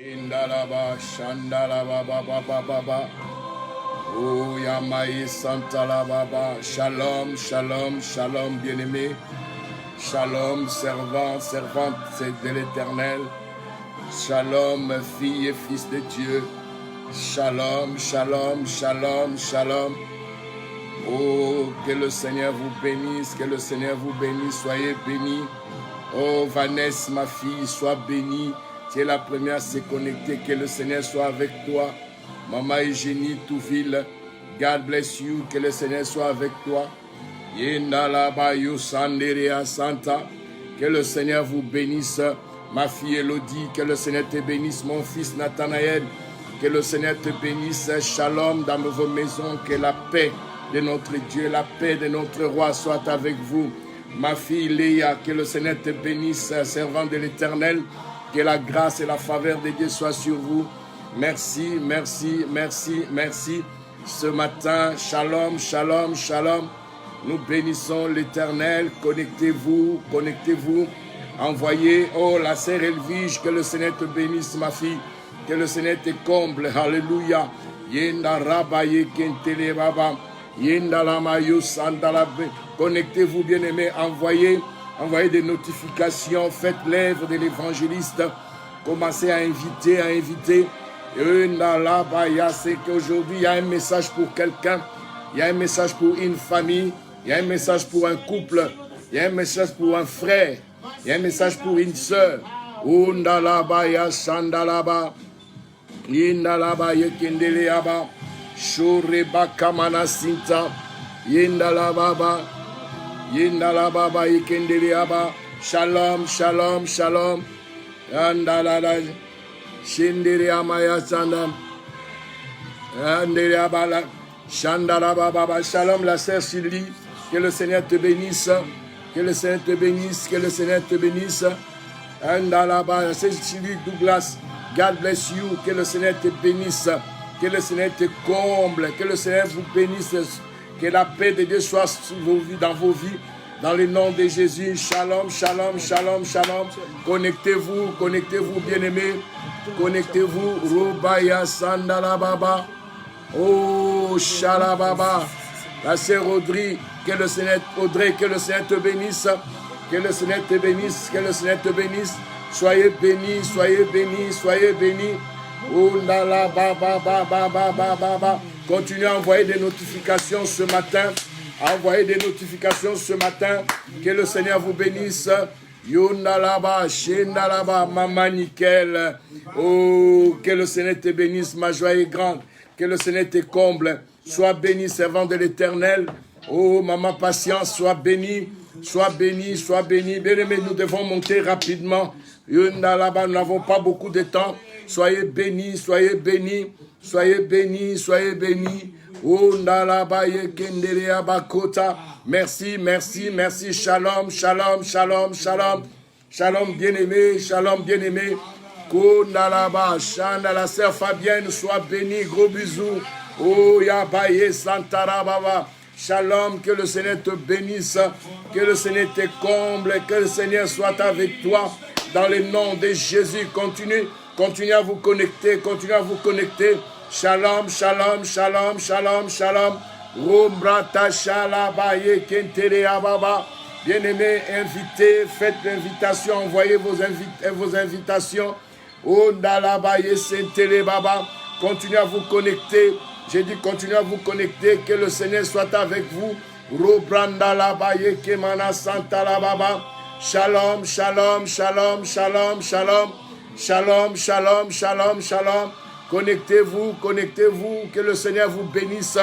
Indalaba, Shandalaba, Baba, Baba, Baba. Oh, Yamaï, Santala, Baba. Shalom, shalom, shalom, bien-aimé. Shalom, servant, servante de l'Éternel. Shalom, fille et fils de Dieu. Shalom, shalom, shalom, shalom. Oh, que le Seigneur vous bénisse, que le Seigneur vous bénisse. Soyez bénis. Oh, Vanessa, ma fille, sois bénie. Tu es la première à se connecter. Que le Seigneur soit avec toi. Maman Eugénie Touville, God bless you. Que le Seigneur soit avec toi. Santa. Que le Seigneur vous bénisse. Ma fille Elodie, que le Seigneur te bénisse. Mon fils Nathanaël, que le Seigneur te bénisse. Shalom dans vos maisons. Que la paix de notre Dieu, la paix de notre roi soit avec vous. Ma fille Léa, que le Seigneur te bénisse, servant de l'Éternel. Que la grâce et la faveur de Dieu soient sur vous. Merci, merci, merci, merci. Ce matin, shalom, shalom, shalom. Nous bénissons l'Éternel. Connectez-vous, connectez-vous. Envoyez, oh la sœur Elvige, que le Seigneur te bénisse, ma fille. Que le Seigneur te comble. Alléluia. Yenda rabaye kentele baba. Yenda lamayo sandalabe. Connectez-vous, bien-aimés. Envoyez des notifications. Faites l'œuvre de l'évangéliste. Commencez à inviter, à inviter. C'est qu'aujourd'hui, il y a un message pour quelqu'un. Il y a un message pour une famille. Il y a un message pour un couple. Il y a un message pour un frère. Il y a un message pour une sœur. Undalaba ya shandalaba. Yindalaba yekendeleaba. Shoreba kamana sinta. Yindalaba. Yindalaba yekendeleaba. Shalom, shalom, shalom. Andalala. Shindere amaya sandam. Andere abala. Shandalaba baba. Shalom la sœur Sylvie. Que le Seigneur te bénisse. Que le Seigneur te bénisse. Que le Seigneur te bénisse. Andalaba. C'est Sylvie Douglas. God bless you. Que le Seigneur te bénisse. Que le Seigneur te comble. Que le Seigneur vous bénisse. Que la paix de Dieu soit dans vos vies. Dans le nom de Jésus. Shalom, shalom, shalom, shalom. Connectez-vous, connectez-vous, bien-aimés. Connectez-vous. Robaya Sandalababa. Oh, Shalababa. La sœur Audrey, que le Seigneur te bénisse. Que le Seigneur te bénisse. Que le Seigneur te bénisse. Soyez bénis, soyez bénis, soyez bénis. Oh, baba. Continuez à envoyer des notifications ce matin. Envoyez des notifications ce matin. Que le Seigneur vous bénisse. Yondalaba, Shendalaba, Maman Nickel. Oh, que le Seigneur te bénisse, ma joie est grande. Que le Seigneur te comble. Sois béni, servant de l'Éternel. Oh, Maman Patience, sois béni. Sois béni, sois béni. Bien-aimés, nous devons monter rapidement. Yondalaba, nous n'avons pas beaucoup de temps. Soyez bénis, soyez bénis. Soyez bénis, soyez bénis. Merci, merci, merci. Shalom, shalom, shalom, shalom. Shalom, bien-aimé, shalom, bien-aimé. Kondalaba, Shanda, la sœur Fabienne, sois bénie, gros bisous. Oh, Yabaye, Santarababa. Shalom, que le Seigneur te bénisse, que le Seigneur te comble, que le Seigneur soit avec toi. Dans le nom de Jésus, continuez à vous connecter, continuez à vous connecter. Shalom, shalom, shalom, shalom, shalom. Rombrata shalabaye kentere ababa. Bien-aimés, invitez, faites l'invitation, envoyez vos invitations. Ondalabaye sentere baba. Continuez à vous connecter. J'ai dit continuez à vous connecter, que le Seigneur soit avec vous. Robrandalabaye kemana santa baba. Shalom, shalom, shalom, shalom, shalom. Shalom, shalom, shalom, shalom. Connectez-vous, connectez-vous, que le Seigneur vous bénisse,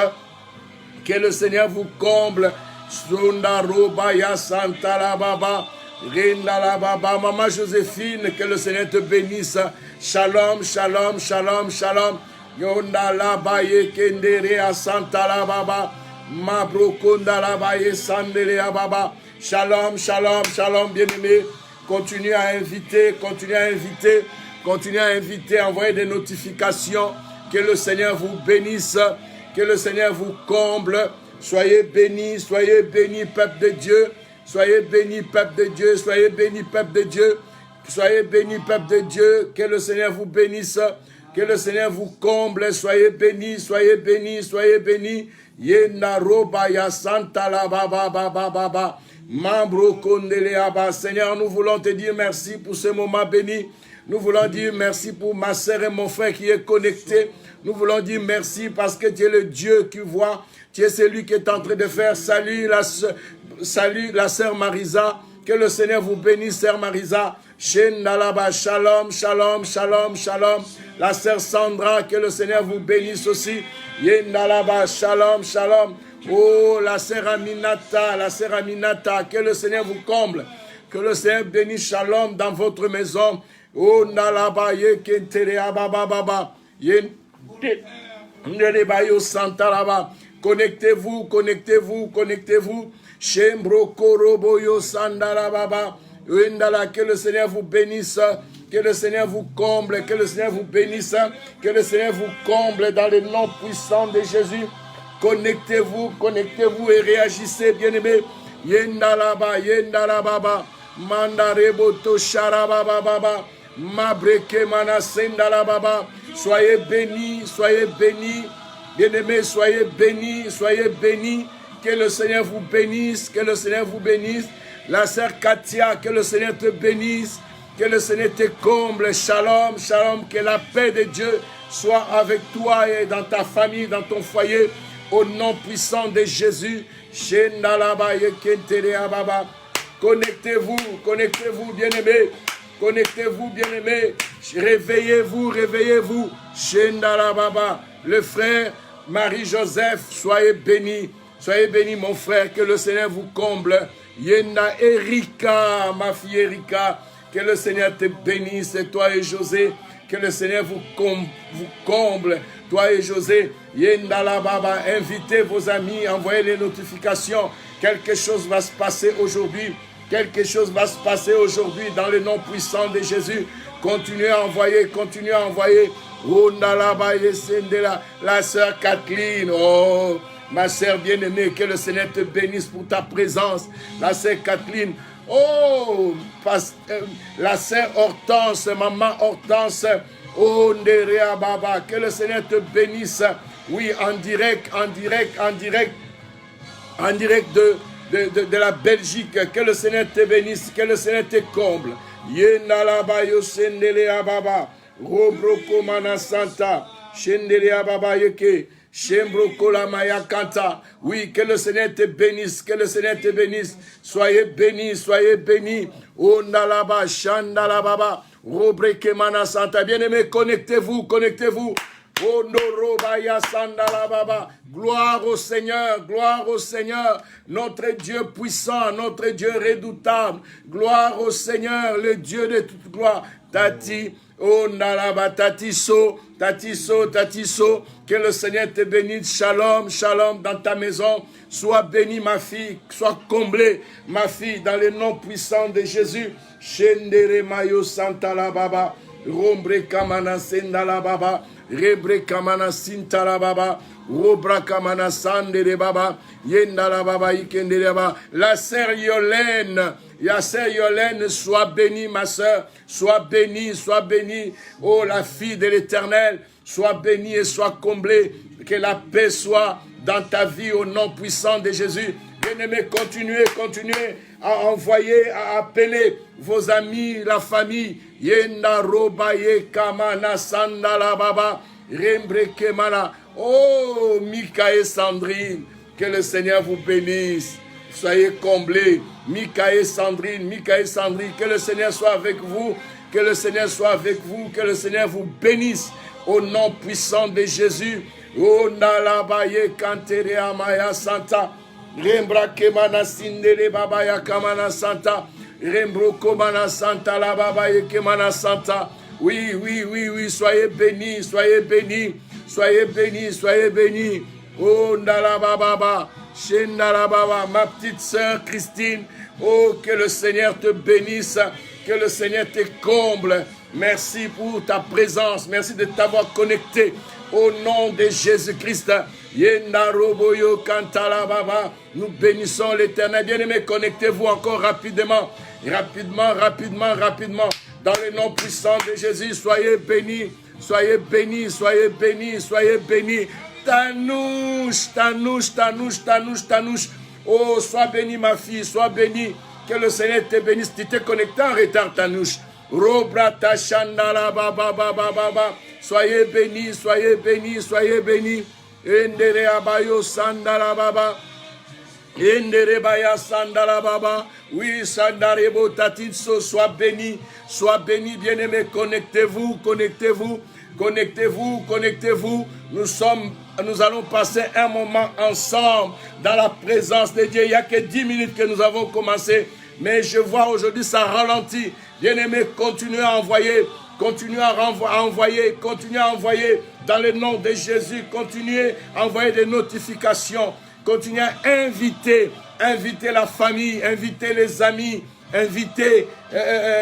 que le Seigneur vous comble. Sondarobaya Santalababa, Rindalababa, Maman Joséphine, que le Seigneur te bénisse. Shalom, shalom, shalom, shalom. Yondalabaye Kenderea Santalababa, Mabrokondalabaye Sandelea Baba. Shalom, shalom, shalom, bien-aimés. Continuez à inviter, continuez à inviter. Continuez à inviter, envoyez des notifications. Que le Seigneur vous bénisse. Que le Seigneur vous comble. Soyez bénis, peuple de Dieu. Soyez bénis, peuple de Dieu. Soyez bénis, peuple de Dieu. Soyez bénis, peuple de Dieu. Que le Seigneur vous bénisse. Que le Seigneur vous comble. Soyez bénis, soyez bénis, soyez bénis. Yenaroba ya santa la baba baba baba. Mambro kondele aba. Seigneur, nous voulons te dire merci pour ce moment béni. Nous voulons dire merci pour ma sœur et mon frère qui est connecté. Nous voulons dire merci parce que tu es le Dieu qui voit. Tu es celui qui est en train de faire. Salut la sœur Marisa. Que le Seigneur vous bénisse, sœur Marisa. Shendalaba, shalom, shalom, shalom, shalom. La sœur Sandra, que le Seigneur vous bénisse aussi. Yendalaba, shalom, shalom. Oh, la sœur Aminata, que le Seigneur vous comble. Que le Seigneur bénisse, shalom, dans votre maison. Oh, nalaba, yekentere, ababa, yenderebayo, santalaba. Connectez-vous, connectez-vous, connectez-vous. Shembro koroboyo sandalababa. Que le Seigneur vous bénisse, que le Seigneur vous comble, que le Seigneur vous bénisse, que le Seigneur vous comble dans le nom puissant de Jésus. Connectez-vous, connectez-vous et réagissez, bien-aimés. Yendalaba, mandareboto sharababa, mabreke manasendalababa. Soyez bénis, bien-aimés, soyez bénis. Que le Seigneur vous bénisse, que le Seigneur vous bénisse. La sœur Katia, que le Seigneur te bénisse, que le Seigneur te comble. Shalom, shalom, que la paix de Dieu soit avec toi et dans ta famille, dans ton foyer, au nom puissant de Jésus. Connectez-vous, bien-aimés. Connectez-vous, bien-aimés. Réveillez-vous. Le frère Marie-Joseph, soyez bénis. Soyez bénis, mon frère, que le Seigneur vous comble. Yenda Erika, ma fille Erika, que le Seigneur te bénisse, toi et José, que le Seigneur vous comble, toi et José. Yenda la baba, invitez vos amis, envoyez les notifications. Quelque chose va se passer aujourd'hui. Quelque chose va se passer aujourd'hui dans le nom puissant de Jésus. Continuez à envoyer. Oh, la sœur Kathleen, oh, ma sœur bien-aimée, que le Seigneur te bénisse pour ta présence. La sœur Kathleen, oh, la sœur Hortense, maman Hortense, oh, Nerea Baba, que le Seigneur te bénisse. Oui, en direct de la Belgique, que le Seigneur te bénisse, que le Seigneur te comble. Yenalaba Yosendelea Baba, Robroko Manasanta, Shendelea Baba Yeke. Oui, que le Seigneur te bénisse, que le Seigneur te bénisse. Soyez bénis. Oh, nalaba, shandalababa, robreke manasanta. Bien-aimés, connectez-vous. Oh, norobaya sandalababa. Gloire au Seigneur, notre Dieu puissant, notre Dieu redoutable. Gloire au Seigneur, le Dieu de toute gloire. Tati. Oh, nalaba, tatiso, que le Seigneur te bénisse. Shalom dans ta maison. Sois bénie, ma fille, sois comblée, ma fille, dans le nom puissant de Jésus. Shendere mayo santa la baba, rombre kamana senda la baba, rebre kamana sinta la baba, robra kamana sande de baba, yenda la baba ikende de baba. La sœur Yolène, sois bénie, ma sœur, sois bénie. Oh, la fille de l'Éternel, sois bénie et sois comblée. Que la paix soit dans ta vie au nom puissant de Jésus. Bien-aimés, continuez à envoyer, à appeler vos amis, la famille. Yenda robaye kamana sandala baba, rembre kemana. Oh, Mika et Sandrine, que le Seigneur vous bénisse. Soyez comblés. Mika et Sandrine, que le Seigneur soit avec vous, que le Seigneur vous bénisse au nom puissant de Jésus. Oh, nalabaye kantere amaya santa, rembra kemana sindele babaya kamana santa, rembro komana santa la babaye kemana santa. Oui, soyez bénis. Oh, nalababa. Shendarababa, ma petite sœur Christine, oh, que le Seigneur te bénisse, que le Seigneur te comble. Merci pour ta présence, merci de t'avoir connecté au nom de Jésus-Christ. Yendaroboyo kantalababa, nous bénissons l'Éternel. Bien-aimés, connectez-vous encore rapidement. Dans le nom puissant de Jésus, soyez bénis. Soyez bénis, soyez bénis, soyez bénis. Tanouche, Tanouche, Tanouche, Tanouche, Tanouche. Oh, sois béni ma fille, sois béni. Que le Seigneur te bénisse. Tu t'es connecté en retard, Tanouche. Robrata Chandala Baba Baba Baba. Soyez bénis, soyez bénis, soyez bénis. Endere Abayo Sandala Baba. Endere Baya Sandala Baba. Oui, Sandarebo Tatitso, sois béni, bien-aimé. Connectez-vous, connectez-vous, connectez-vous, connectez-vous. Nous allons passer un moment ensemble dans la présence de Dieu. Il n'y a que 10 minutes que nous avons commencé, mais je vois aujourd'hui ça ralentit. Bien-aimé, continuez à envoyer, continuez à envoyer, continuez à envoyer dans le nom de Jésus. Continuez à envoyer des notifications, continuez à inviter la famille, inviter les amis, inviter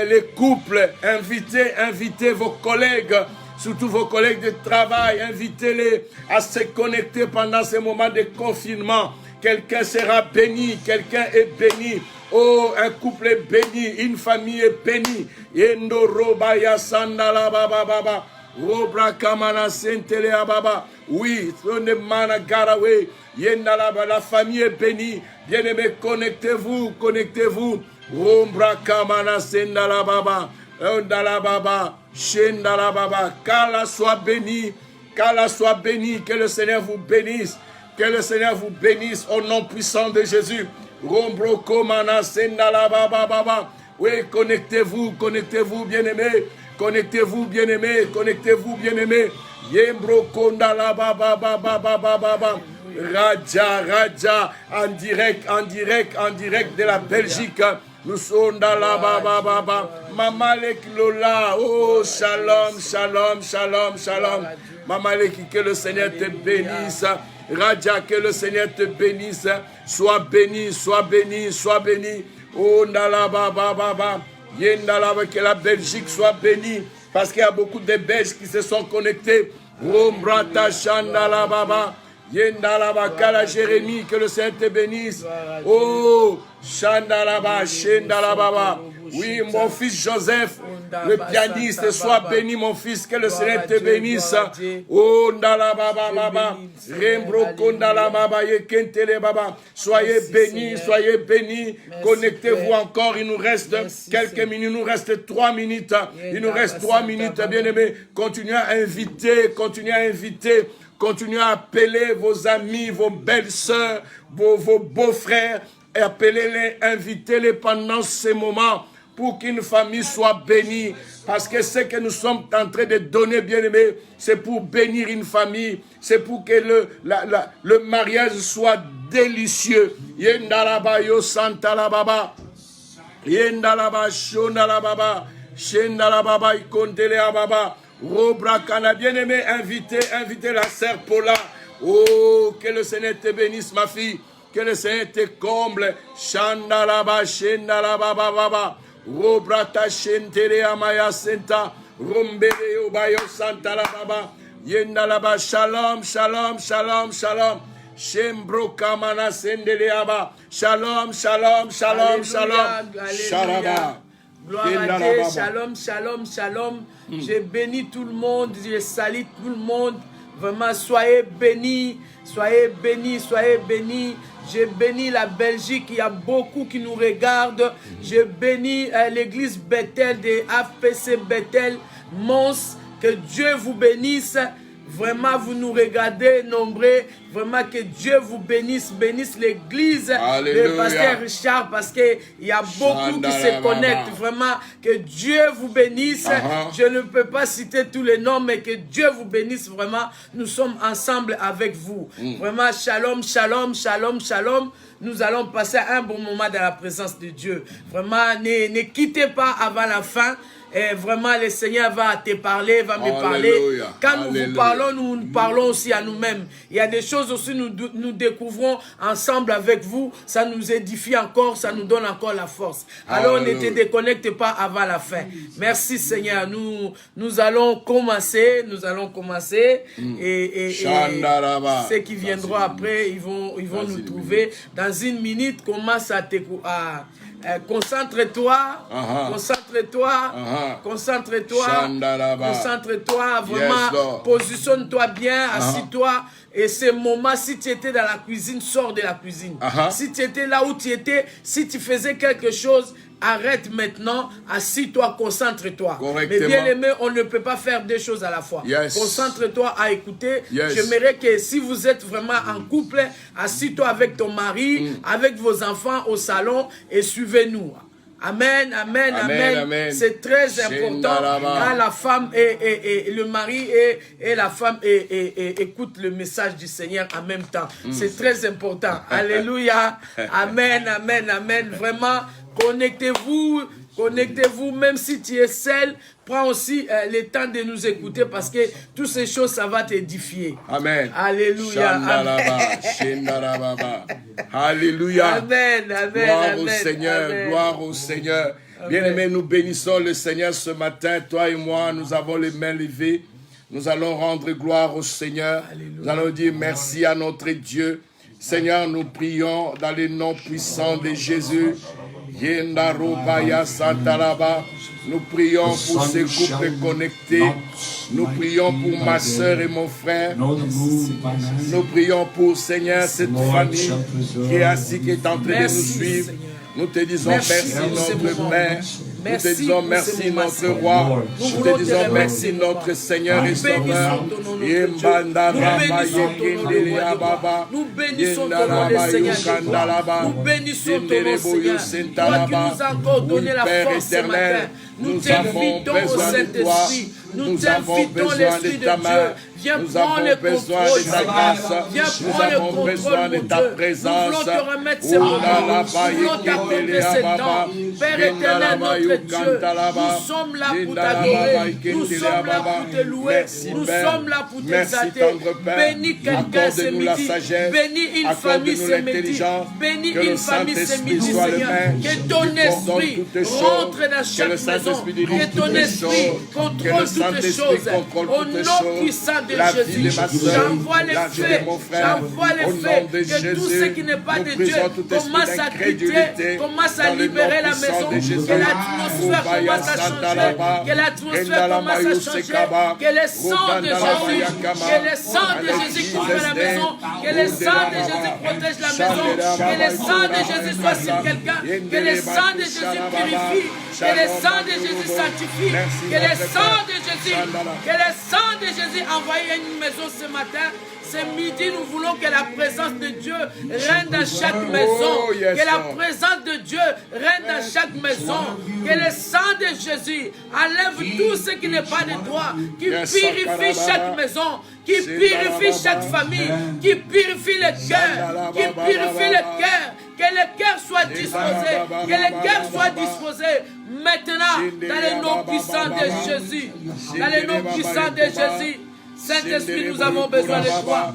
les couples, invitez vos collègues, surtout vos collègues de travail, invitez-les à se connecter pendant ces moments de confinement. Quelqu'un sera béni, quelqu'un est béni. Oh, un couple est béni, une famille est bénie. Yendo robaya sandala baba baba. Robra kamana sentele baba. Oui, mana garawe. Yenda la famille est bénie. Bien-aimés, connectez-vous, connectez-vous. Rombra kamana sendala baba. Ondala baba. Shendala baba. Qu'Allah soit béni. Qu'Allah soit béni. Que le Seigneur vous bénisse. Que le Seigneur vous bénisse au nom puissant de Jésus. Rombro komana sendala baba baba. Oui, connectez-vous, connectez-vous, bien-aimés. Connectez-vous, bien-aimés. Connectez-vous, bien-aimés. Yembro kondala baba baba baba baba. Raja, en direct de la Belgique. Nous sommes dans la baba. Mamalek Lola. Oh, shalom. Mamalek, que le Seigneur te bénisse. Raja, que le Seigneur te bénisse. Sois béni. Oh, Ndala baba. Yendala, que la Belgique soit bénie. Parce qu'il y a beaucoup de Belges qui se sont connectés. Rombrata Chandala baba. Yendalaba Kala Jérémie, que le Seigneur te bénisse. Oh, Chandalaba, Shendalaba. Oui, mon fils Joseph, le pianiste, sois béni, mon fils, que le Seigneur te bénisse. Oh, Ndalaba Baba, Rembro Kondalaba, Yekentele Baba. Soyez bénis. Connectez-vous encore. Il nous reste quelques minutes. Il nous reste 3 minutes. Bien aimés. Continuez à inviter. Continuez à appeler vos amis, vos belles-sœurs, vos beaux-frères, et appelez-les, invitez-les pendant ces moments pour qu'une famille soit bénie. Parce que ce que nous sommes en train de donner, bien-aimés, c'est pour bénir une famille, c'est pour que le mariage soit délicieux. Yendalaba yo santalababa, yendalaba shondalababa, shendalababa ikontele ababa. Robrakana, bien-aimé, invitez la sœur Paula. Oh, que le Seigneur te bénisse, ma fille. Que le Seigneur te comble. Shandalaba, Shendalaba, Baba. Robrata, Shentere, Amaya, Senta. Rombere, Obayo, Santa, la Baba. Yendalaba, Shalom. Shembro, Kamana, Sendeleaba. Shalom. Shalaba. Gloire à Dieu, shalom. Je bénis tout le monde, je salue tout le monde. Vraiment, soyez bénis. Je bénis la Belgique, il y a beaucoup qui nous regardent. Je bénis l'église Bethel de AFPC Bethel, Mons. Que Dieu vous bénisse. Vraiment, vous nous regardez nombreux. Vraiment, que Dieu vous bénisse l'église de Pasteur Richard, parce qu'il y a beaucoup qui se connectent. Vraiment, que Dieu vous bénisse. Je ne peux pas citer tous les noms, mais que Dieu vous bénisse. Vraiment, nous sommes ensemble avec vous. Vraiment, shalom. Nous allons passer un bon moment dans la présence de Dieu. Vraiment, ne quittez pas avant la fin. Et vraiment, le Seigneur va te parler, va me parler. Quand nous vous parlons, nous parlons aussi à nous-mêmes. Il y a des choses aussi nous découvrons ensemble avec vous. Ça nous édifie encore, ça nous donne encore la force. Alors, ne te déconnecte pas avant la fin. Merci Seigneur. Nous allons commencer. Et ceux qui viendront après, ils vont nous trouver. Dans une minute, commence à Concentre-toi, concentre-toi, concentre-toi, concentre-toi, vraiment, positionne-toi bien, assis-toi. Et ce moment, si tu étais dans la cuisine, sors de la cuisine. Si tu étais là où tu étais, si tu faisais quelque chose, arrête maintenant, assis-toi, concentre-toi. Mais bien aimé, on ne peut pas faire deux choses à la fois. Concentre-toi à écouter. J'aimerais que si vous êtes vraiment en couple, assis-toi avec ton mari, avec vos enfants au salon et suivez-nous. Amen, amen, amen. Amen. C'est très important quand la femme et le mari et la femme écoutent le message du Seigneur en même temps. C'est très important. Alléluia. Amen, amen, amen. Vraiment, connectez-vous. Connectez-vous, même si tu es seul, prends aussi le temps de nous écouter parce que toutes ces choses, ça va t'édifier. Amen. Alléluia. Amen. Alléluia. Amen. Amen. Gloire Amen. au Seigneur. Amen. Gloire au Seigneur. Bien-aimés, nous bénissons le Seigneur ce matin. Toi et moi, nous avons les mains levées. Nous allons rendre gloire au Seigneur. Alléluia. Nous allons dire merci à notre Dieu. Seigneur, nous prions dans le nom puissant de Jésus. Nous prions pour ces couples connectés. Nous prions pour ma soeur et mon frère. Nous prions pour, Seigneur, cette famille qui est assise, qui est en train de nous suivre. Nous te disons merci, notre Père. Nous te disons merci, notre Roi. Nous te disons merci, notre Seigneur et Sauveur. Nous bénissons ton nom, le Seigneur. Nous bénissons ton nom, Seigneur. Toi qui nous as encore donné la force ce matin. Nous t'invitons au Saint-Esprit. Nous t'invitons l'Esprit de Dieu. Viens prendre le contrôle, Seigneur. Viens prendre le contrôle, mon Dieu. Nous voulons te remettre ces moments. Nous voulons t'accorder ces temps. Père éternel, notre Dieu, nous sommes là pour t'adorer. Nous sommes là pour te louer. Nous sommes là pour t'exalter. Bénis quelqu'un ce midi. Bénis une famille ce midi. Bénis une famille ce midi, Seigneur. Que ton esprit rentre dans chaque maison. Que ton esprit contrôle toutes choses. Au nom puissant de Jésus, j'envoie les faits, que tout ce qui n'est pas de Dieu commence à quitter, commence à libérer la maison, que l'atmosphère commence à changer, que l'atmosphère commence à changer, que le sang de Jésus, couvre la maison, que le sang de Jésus protège la maison, que le sang de Jésus soit sur quelqu'un, que le sang de Jésus purifie, que le sang de Jésus sanctifie, que le sang de Jésus envoie une maison ce matin. Ce midi, nous voulons que la présence de Dieu règne dans chaque maison. Que la présence de Dieu règne dans chaque maison. Que le sang de Jésus enlève tout ce qui n'est pas de toi. Qui purifie chaque maison. Qui purifie chaque famille. Qui purifie le cœur. Qui purifie le cœur. Que le cœur soit disposé. Que le cœur soit disposé. Maintenant, dans le nom puissant de Jésus. Dans le nom puissant de Jésus. Saint-Esprit, nous avons besoin de toi.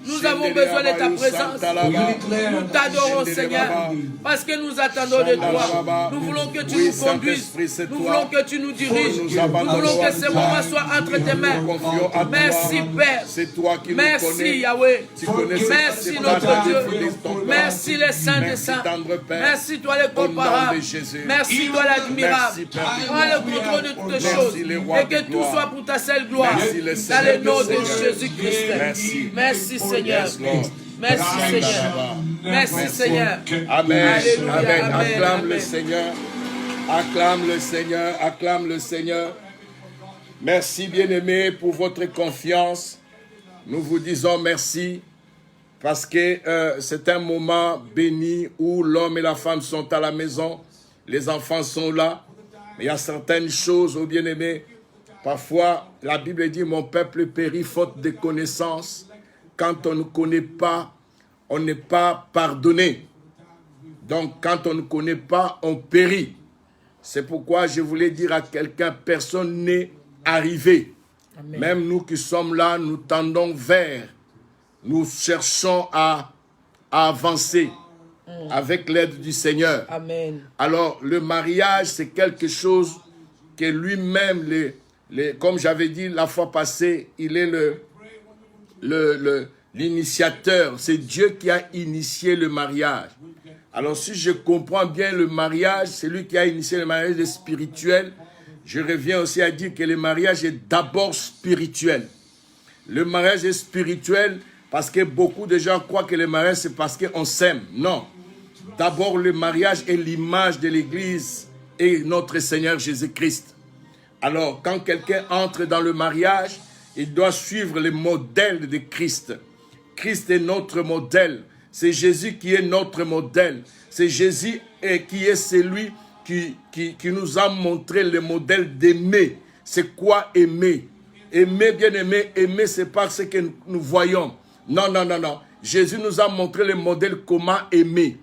Nous avons besoin de ta présence. Nous t'adorons, Seigneur, parce que nous attendons de toi. Nous voulons que tu nous conduises. Nous voulons que tu nous diriges. Nous voulons que ce moment soit entre tes mains. Merci, Père. Merci, Yahweh. Merci, notre Dieu. Merci, les saints des saints. Merci, toi, le comparable. Merci, toi, l'admirable. Prends le contrôle de toutes choses. Et que tout soit pour ta seule gloire. Dans le nom de Jésus-Christ. Merci, Seigneur. Merci, Seigneur. Merci, Seigneur. Amen. Alléluia. Amen. Amen. Acclame Amen. le Seigneur. Acclame le Seigneur. Acclame le Seigneur. Merci, bien-aimés, pour votre confiance. Nous vous disons merci parce que c'est un moment béni où l'homme et la femme sont à la maison. Les enfants sont là. Mais il y a certaines choses, oh bien-aimés. Parfois, la Bible dit, mon peuple périt faute de connaissance. Quand on ne connaît pas, on n'est pas pardonné. Donc, quand on ne connaît pas, on périt. C'est pourquoi je voulais dire à quelqu'un, personne n'est arrivé. Amen. Même nous qui sommes là, nous tendons vers. Nous cherchons à avancer avec l'aide du Seigneur. Amen. Alors, le mariage, c'est quelque chose que lui-même, comme j'avais dit la fois passée, il est l'initiateur. C'est Dieu qui a initié le mariage. Alors si je comprends bien le mariage, c'est lui qui a initié le mariage spirituel. Je reviens aussi à dire que le mariage est d'abord spirituel. Le mariage est spirituel parce que beaucoup de gens croient que le mariage c'est parce qu'on s'aime. Non. D'abord le mariage est l'image de l'Église et notre Seigneur Jésus-Christ. Alors quand quelqu'un entre dans le mariage, il doit suivre le modèle de Christ. Christ est notre modèle. C'est Jésus qui est notre modèle. C'est Jésus qui est celui qui nous a montré le modèle d'aimer. C'est quoi aimer? Aimer, bien aimé, aimer, c'est pas ce que nous voyons. Non, non, non, non. Jésus nous a montré le modèle comment aimer.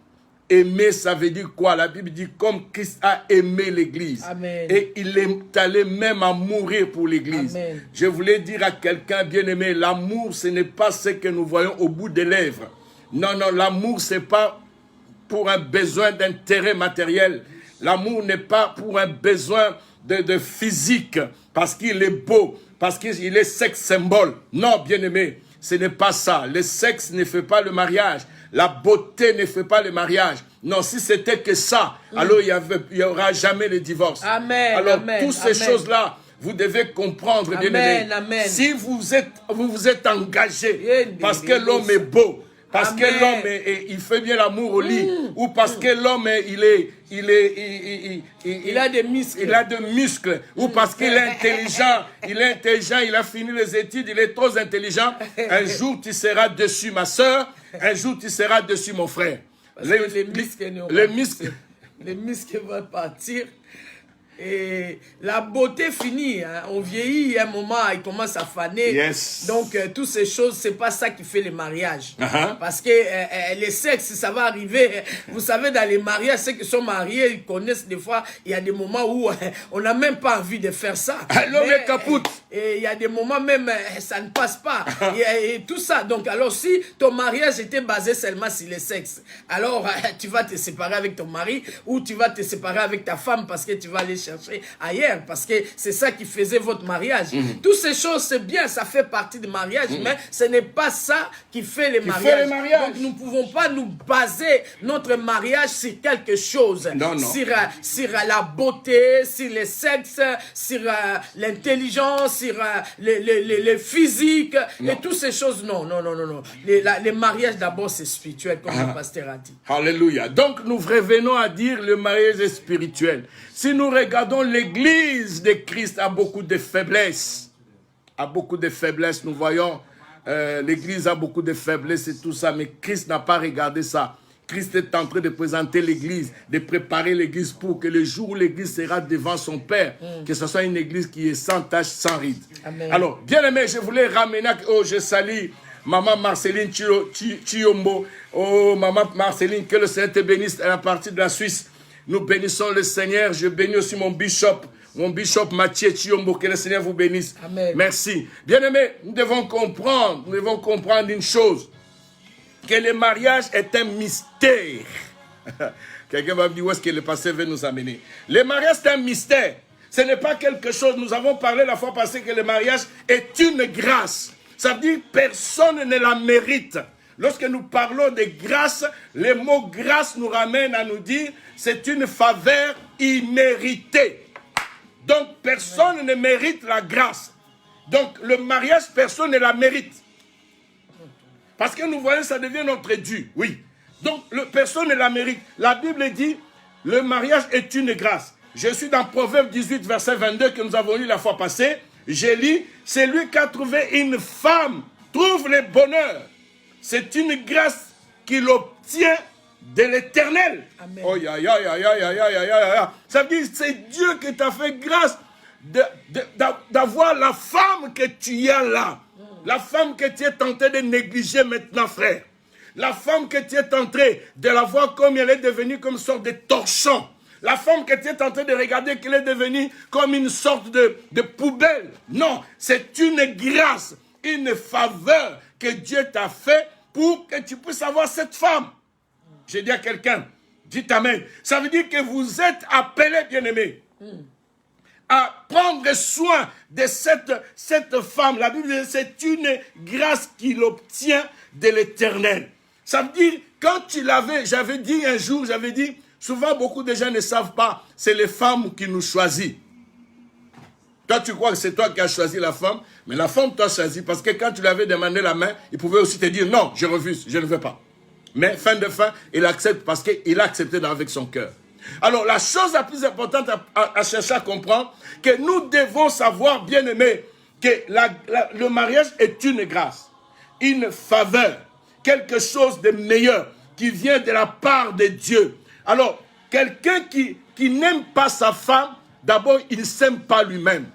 Aimer, ça veut dire quoi? La Bible dit comme Christ a aimé l'Église. Et il est allé même à mourir pour l'Église. Je voulais dire à quelqu'un, bien aimé, l'amour, ce n'est pas ce que nous voyons au bout des lèvres. Non, non, l'amour, ce n'est pas pour un besoin d'intérêt matériel. L'amour n'est pas pour un besoin de physique, parce qu'il est beau, parce qu'il est sexe symbole. Non, bien aimé, ce n'est pas ça. Le sexe ne fait pas le mariage. La beauté ne fait pas le mariage. Non, si c'était que ça, alors il n'y aura jamais le divorce. Amen. Alors, amen, toutes ces choses-là, vous devez comprendre, bien aimé. Si vous vous êtes engagé parce que l'homme est beau, parce que l'homme il fait bien l'amour au lit, ou parce que l'homme il a des muscles. Il a des muscles, ou parce qu'il est intelligent, il a fini les études, il est trop intelligent. Un jour tu seras dessus, ma soeur, un jour tu seras dessus, mon frère. Les muscles vont partir. Et la beauté finit, hein. On vieillit, à un moment, il commence à faner. Yes. Donc, toutes ces choses, c'est pas ça qui fait le mariage. Parce que les sexes, ça va arriver. Vous savez, dans les mariages, ceux qui sont mariés, ils connaissent des fois, il y a des moments où on n'a même pas envie de faire ça. L'homme est capoute. Et il y a des moments même, ça ne passe pas. Et tout ça. Donc, alors, si ton mariage était basé seulement sur les sexes, alors tu vas te séparer avec ton mari ou tu vas te séparer avec ta femme parce que tu vas aller chercher ailleurs, parce que c'est ça qui faisait votre mariage. Toutes ces choses, c'est bien, ça fait partie du mariage, mais ce n'est pas ça qui fait le mariage. Donc nous ne pouvons pas nous baser notre mariage sur quelque chose, sur la beauté, sur le sexe, sur l'intelligence, sur le physique, et toutes ces choses. Non, non, non, non, non. Le mariage d'abord c'est spirituel, comme le pasteur a dit. Alléluia. Donc nous revenons à dire le mariage est spirituel. Si nous regardons l'église de Christ a beaucoup de faiblesses. A beaucoup de faiblesses. Nous voyons l'église a beaucoup de faiblesses et tout ça. Mais Christ n'a pas regardé ça. Christ est en train de présenter l'église, de préparer l'église pour que le jour où l'église sera devant son Père, que ce soit une église qui est sans tache, sans ride. Amen. Alors, bien aimé, je voulais ramener, je salue Maman Marceline Chiombo. Oh, Maman Marceline, que le Seigneur te bénisse à la partie de la Suisse. Nous bénissons le Seigneur. Je bénis aussi mon bishop Mathieu Chiombo. Que le Seigneur vous bénisse. Amen. Merci. Bien-aimés, nous devons comprendre une chose. Que le mariage est un mystère. Quelqu'un va me dire où est-ce que le pasteur veut nous amener. Le mariage est un mystère. Ce n'est pas quelque chose. Nous avons parlé la fois passée que le mariage est une grâce. Ça veut dire que personne ne la mérite. Lorsque nous parlons de grâce, le mot grâce nous ramène à nous dire c'est une faveur imméritée. Donc personne ne mérite la grâce. Donc le mariage, personne ne la mérite. Parce que nous voyons, ça devient notre dû. Oui. Donc personne ne la mérite. La Bible dit le mariage est une grâce. Je suis dans Proverbe 18, verset 22 que nous avons lu la fois passée. J'ai lu, c'est lui qui a trouvé une femme, trouve le bonheur. C'est une grâce qu'il obtient de l'Éternel. Oh, ça veut dire que c'est Dieu qui t'a fait grâce d'avoir la femme que tu as là. La femme que tu es tenté de négliger maintenant, frère. La femme que tu es tenté de la voir comme elle est devenue comme une sorte de torchon. La femme que tu es tenté de regarder qu'elle est devenue comme une sorte de poubelle. Non, c'est une grâce, une faveur que Dieu t'a fait pour que tu puisses avoir cette femme. Je dis à quelqu'un, dites Amen. Ça veut dire que vous êtes appelés, bien-aimés, à prendre soin de cette femme. La Bible dit c'est une grâce qu'il obtient de l'Éternel. Ça veut dire, quand tu l'avais, j'avais dit un jour, souvent beaucoup de gens ne savent pas, c'est les femmes qui nous choisissent. Toi, tu crois que c'est toi qui as choisi la femme, mais la femme t'a choisi parce que quand tu lui avais demandé la main, il pouvait aussi te dire non, je refuse, je ne veux pas. Mais fin de fin, il accepte parce qu'il a accepté avec son cœur. Alors, la chose la plus importante à chercher à comprendre, que nous devons savoir, bien aimé, que le mariage est une grâce, une faveur, quelque chose de meilleur qui vient de la part de Dieu. Alors, quelqu'un qui n'aime pas sa femme, d'abord, il ne s'aime pas lui-même.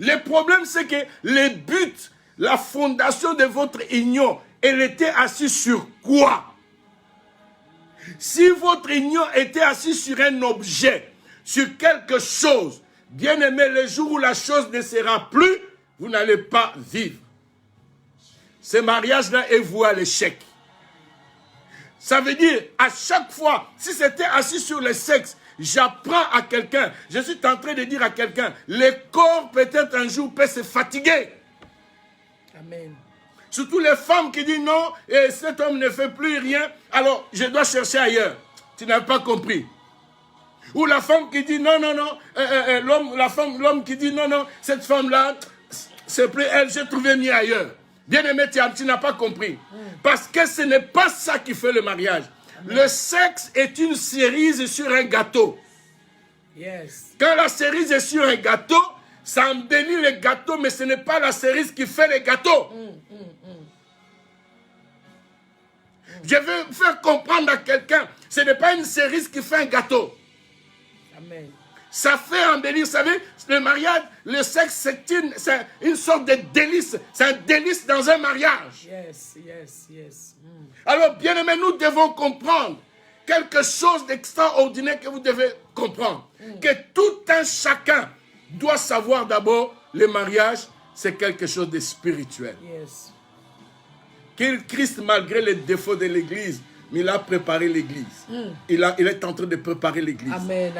Le problème, c'est que le but, la fondation de votre union, elle était assise sur quoi? Si votre union était assise sur un objet, sur quelque chose, bien aimé, le jour où la chose ne sera plus, vous n'allez pas vivre. Ce mariage-là est voué à l'échec. Ça veut dire, à chaque fois, si c'était assis sur le sexe, j'apprends à quelqu'un, je suis en train de dire à quelqu'un, le corps peut-être un jour peut se fatiguer. Amen. Surtout les femmes qui disent non, et cet homme ne fait plus rien, alors je dois chercher ailleurs. Tu n'as pas compris. Ou la femme qui dit non, non, non, l'homme qui dit non, non, cette femme-là, c'est plus elle, j'ai trouvé mieux ailleurs. Bien aimé, tu n'as pas compris. Parce que ce n'est pas ça qui fait le mariage. Amen. Le sexe est une cerise sur un gâteau. Yes. Quand la cerise est sur un gâteau, ça embellit le gâteau, mais ce n'est pas la cerise qui fait le gâteau. Je veux faire comprendre à quelqu'un, ce n'est pas une cerise qui fait un gâteau. Amen. Ça fait embellir, vous savez, le mariage, le sexe, c'est une sorte de délice. C'est un délice dans un mariage. Yes, yes, yes. Alors, bien aimé, nous devons comprendre quelque chose d'extraordinaire que vous devez comprendre. Que tout un chacun doit savoir d'abord, le mariage, c'est quelque chose de spirituel. Yes. Que Christ, malgré les défauts de l'Église, mais il a préparé l'Église. Il est en train de préparer l'Église.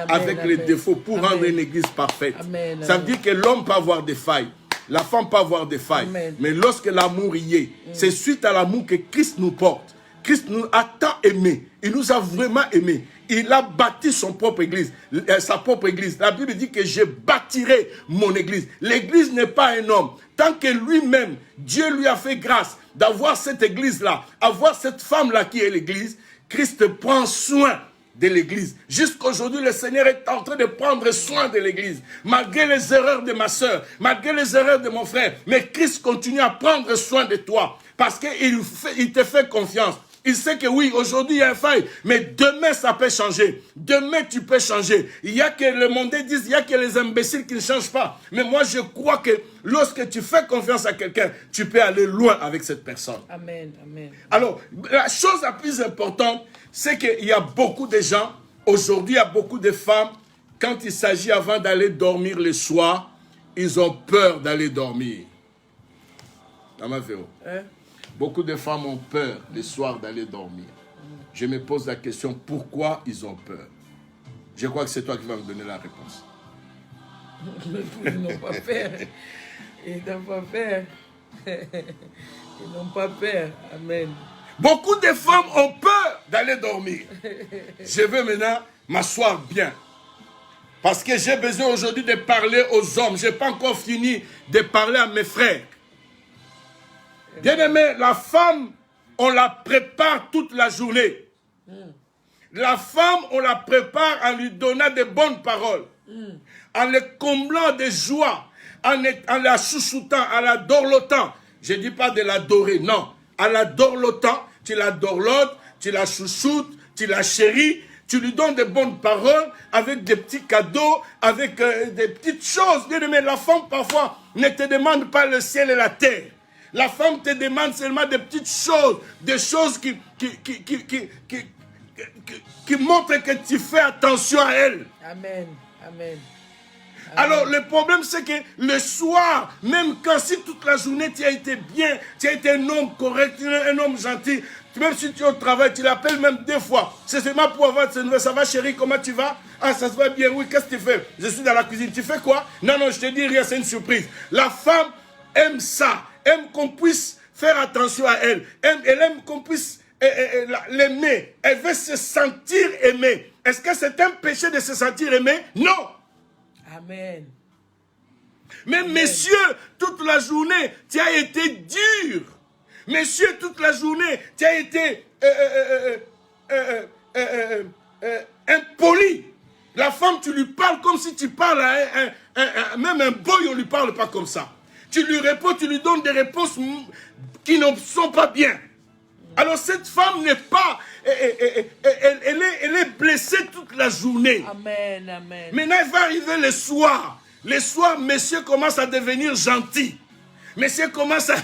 Avec les défauts pour rendre une Église parfaite. Amen, ça veut dire que l'homme peut avoir des failles. La femme peut avoir des failles. Amen. Mais lorsque l'amour y est, c'est suite à l'amour que Christ nous porte. Christ nous a tant aimés. Il nous a vraiment aimés. Il a bâti son propre église, sa propre église. La Bible dit que je bâtirai mon église. L'église n'est pas un homme. Tant que lui-même, Dieu lui a fait grâce d'avoir cette église-là, avoir cette femme-là qui est l'église, Christ prend soin de l'église. Jusqu'aujourd'hui, le Seigneur est en train de prendre soin de l'église. Malgré les erreurs de ma soeur, malgré les erreurs de mon frère, mais Christ continue à prendre soin de toi parce qu'il te fait confiance. Il sait que oui, aujourd'hui il y a une faille, mais demain ça peut changer. Demain tu peux changer. Il y a que le monde dit, il y a que les imbéciles qui ne changent pas. Mais moi je crois que lorsque tu fais confiance à quelqu'un, tu peux aller loin avec cette personne. Amen, amen. Alors, la chose la plus importante, c'est qu'il y a beaucoup de gens, aujourd'hui il y a beaucoup de femmes, quand il s'agit avant d'aller dormir le soir, ils ont peur d'aller dormir. Dans ma vélo. Beaucoup de femmes ont peur le soir d'aller dormir. Je me pose la question, pourquoi ils ont peur? Je crois que c'est toi qui vas me donner la réponse. Ils n'ont pas peur. Ils n'ont pas peur. Ils n'ont pas peur. Amen. Beaucoup de femmes ont peur d'aller dormir. Je veux maintenant m'asseoir bien. Parce que j'ai besoin aujourd'hui de parler aux hommes. Je n'ai pas encore fini de parler à mes frères. Bien aimé, la femme, on la prépare toute la journée. La femme, on la prépare en lui donnant de bonnes paroles. En le comblant de joie. En la chouchoutant, en la dorlotant. Je ne dis pas de l'adorer, non. En la dorlotant, tu la dorlotes, tu la chouchoutes, tu la chéris. Tu lui donnes de bonnes paroles avec des petits cadeaux, avec des petites choses. Bien aimé, la femme parfois ne te demande pas le ciel et la terre. La femme te demande seulement des petites choses, des choses qui montrent que tu fais attention à elle. Amen, amen. Alors le problème c'est que le soir, même quand si toute la journée tu as été bien, tu as été un homme correct, un homme gentil, Même si tu es au travail, tu l'appelles même 2 fois. C'est seulement pour avoir de nouvelles. Ça va chérie, comment tu vas? Ah, ça se va bien, oui, qu'est-ce que tu fais? Je suis dans la cuisine. Tu fais quoi? Non, non, je te dis rien, c'est une surprise. La femme aime ça. Aime qu'on puisse faire attention à elle. Elle aime qu'on puisse l'aimer. Elle veut se sentir aimée. Est-ce que c'est un péché de se sentir aimé? Non. Amen. Mais messieurs, toute la journée, tu as été dur. Messieurs, toute la journée, tu as été impoli. La femme, tu lui parles comme si tu parles à même un boy, on ne lui parle pas comme ça. Tu lui réponds, tu lui donnes des réponses qui ne sont pas bien. Alors cette femme n'est pas... Elle est blessée toute la journée. Amen, amen. Maintenant, il va arriver le soir. Le soir, monsieur commence à devenir gentil. Monsieur commence à...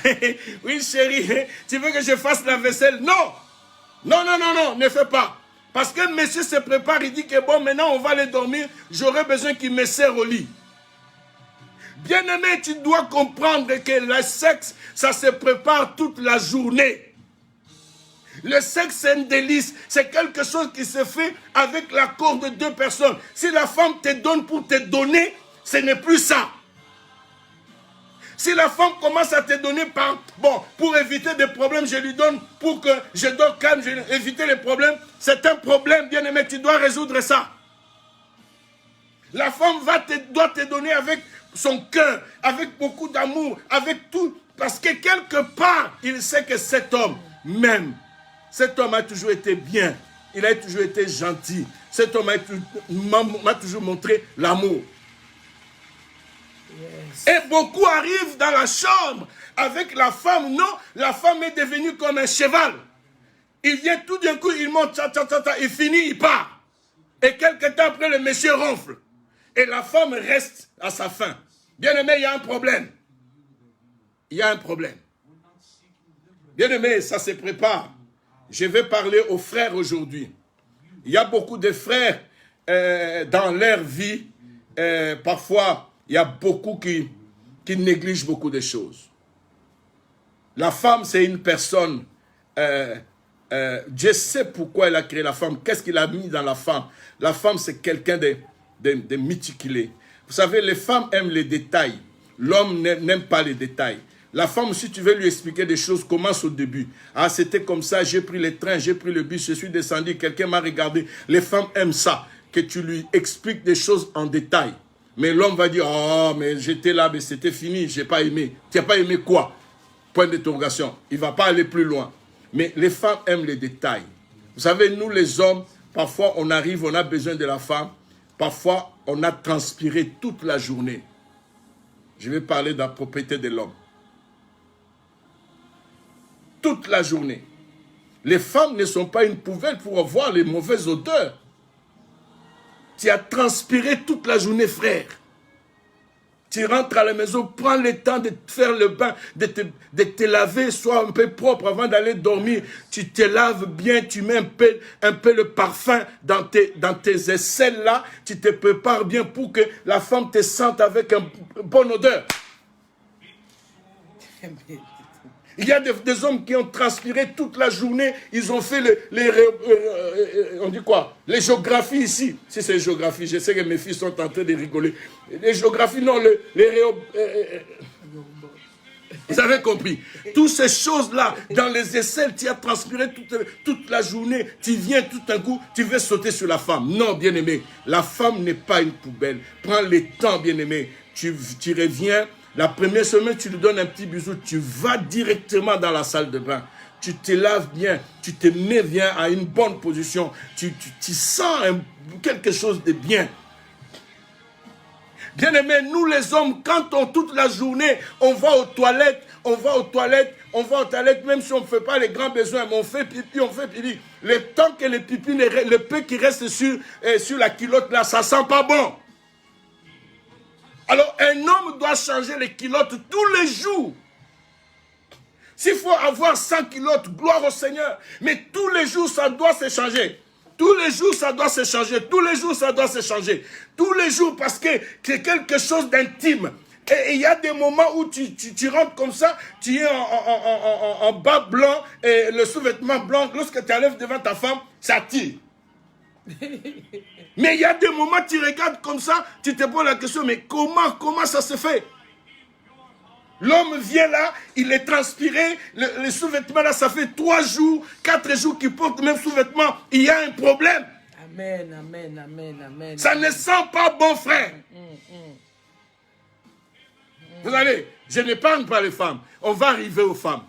Oui, chérie, tu veux que je fasse la vaisselle? Non. Non, non, non, non, ne fais pas. Parce que monsieur se prépare, il dit que bon, maintenant on va aller dormir, j'aurai besoin qu'il me serre au lit. Bien-aimé, tu dois comprendre que le sexe, ça se prépare toute la journée. Le sexe, c'est un délice. C'est quelque chose qui se fait avec l'accord de 2 personnes. Si la femme te donne pour te donner, ce n'est plus ça. Si la femme commence à te donner pour éviter des problèmes, je lui donne pour que je dors calme, je vais éviter les problèmes. C'est un problème, bien-aimé, tu dois résoudre ça. La femme doit te donner avec son cœur, avec beaucoup d'amour, avec tout. Parce que quelque part, il sait que cet homme m'aime. Cet homme a toujours été bien. Il a toujours été gentil. Cet homme m'a toujours montré l'amour. Yes. Et beaucoup arrivent dans la chambre avec la femme. Non, la femme est devenue comme un cheval. Il vient tout d'un coup, il monte, il finit, il part. Et quelque temps après, le monsieur ronfle. Et la femme reste à sa faim. Bien-aimé, il y a un problème. Il y a un problème. Bien-aimé, ça se prépare. Je vais parler aux frères aujourd'hui. Il y a beaucoup de frères dans leur vie. Parfois, il y a beaucoup qui négligent beaucoup de choses. La femme, c'est une personne. Dieu sait pourquoi il a créé la femme. Qu'est-ce qu'il a mis dans la femme? La femme, c'est quelqu'un de méticuleux. Vous savez, les femmes aiment les détails. L'homme n'aime pas les détails. La femme, si tu veux lui expliquer des choses, commence au début. Ah, c'était comme ça, j'ai pris le train, j'ai pris le bus, je suis descendu, quelqu'un m'a regardé. Les femmes aiment ça, que tu lui expliques des choses en détail. Mais l'homme va dire, oh, mais j'étais là, mais c'était fini, je n'ai pas aimé. Tu n'as pas aimé quoi? Point d'interrogation. Il ne va pas aller plus loin. Mais les femmes aiment les détails. Vous savez, nous les hommes, parfois on arrive, on a besoin de la femme. Parfois, on a transpiré toute la journée. Je vais parler de la propriété de l'homme. Toute la journée. Les femmes ne sont pas une poubelle pour avoir les mauvaises odeurs. Tu as transpiré toute la journée, frère. Tu rentres à la maison, prends le temps de te faire le bain, de te laver, sois un peu propre avant d'aller dormir. Tu te laves bien, tu mets un peu le parfum dans tes aisselles là. Tu te prépares bien pour que la femme te sente avec une bonne odeur. Il y a des hommes qui ont transpiré toute la journée. Ils ont fait on dit quoi? Les géographies ici. Si c'est géographie, je sais que mes filles sont en train de rigoler. Les géographies, non, vous avez compris. Toutes ces choses-là, dans les aisselles, tu as transpiré toute la journée. Tu viens tout d'un coup, tu veux sauter sur la femme. Non, bien-aimé, la femme n'est pas une poubelle. Prends le temps, bien-aimé. Tu reviens. La première semaine, tu lui donnes un petit bisou, tu vas directement dans la salle de bain. Tu te laves bien, tu te mets bien à une bonne position. Tu sens quelque chose de bien. Bien-aimé, nous les hommes, quand toute la journée, on va aux toilettes, même si on ne fait pas les grands besoins, mais on fait pipi. Le temps que le pipi, le peu qui reste sur la culotte là, ça sent pas bon. Alors, un homme doit changer les culottes tous les jours. S'il faut avoir 100 culottes, gloire au Seigneur. Mais tous les jours, ça doit se changer. Tous les jours, ça doit se changer. Tous les jours, ça doit se changer. Tous les jours, parce que c'est quelque chose d'intime. Et il y a des moments où tu rentres comme ça, tu es en bas blanc, et le sous-vêtement blanc, lorsque tu arrives devant ta femme, ça tire. Mais il y a des moments, tu regardes comme ça, tu te poses la question, mais comment ça se fait? L'homme vient là, il est transpiré, le sous-vêtement là, ça fait 3 jours, 4 jours qu'il porte le même sous-vêtement. Il y a un problème. Amen, amen, amen, amen. Ça ne sent pas bon, frère. Vous allez, je n'épargne pas les femmes. On va arriver aux femmes.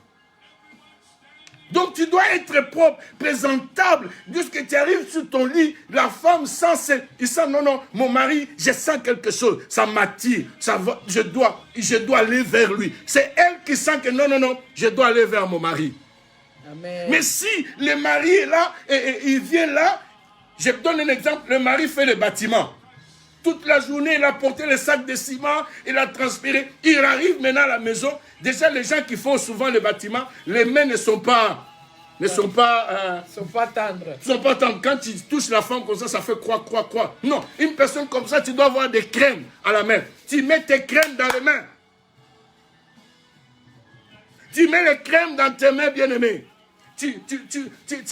Donc tu dois être propre, présentable. Lorsque tu arrives sur ton lit, la femme sent, il sent, non, mon mari, je sens quelque chose, ça m'attire, je dois aller vers lui. C'est elle qui sent que non, je dois aller vers mon mari. Amen. Mais si le mari est là, et il vient là, je donne un exemple, le mari fait le bâtiment. Toute la journée, il a porté le sac de ciment, il a transpiré. Il arrive maintenant à la maison. Déjà, les gens qui font souvent le bâtiment, les mains ne sont pas tendres. Quand tu touches la femme comme ça fait croix. Non, une personne comme ça, tu dois avoir des crèmes à la main. Tu mets tes crèmes dans les mains. Tu mets les crèmes dans tes mains, bien-aimés. Tu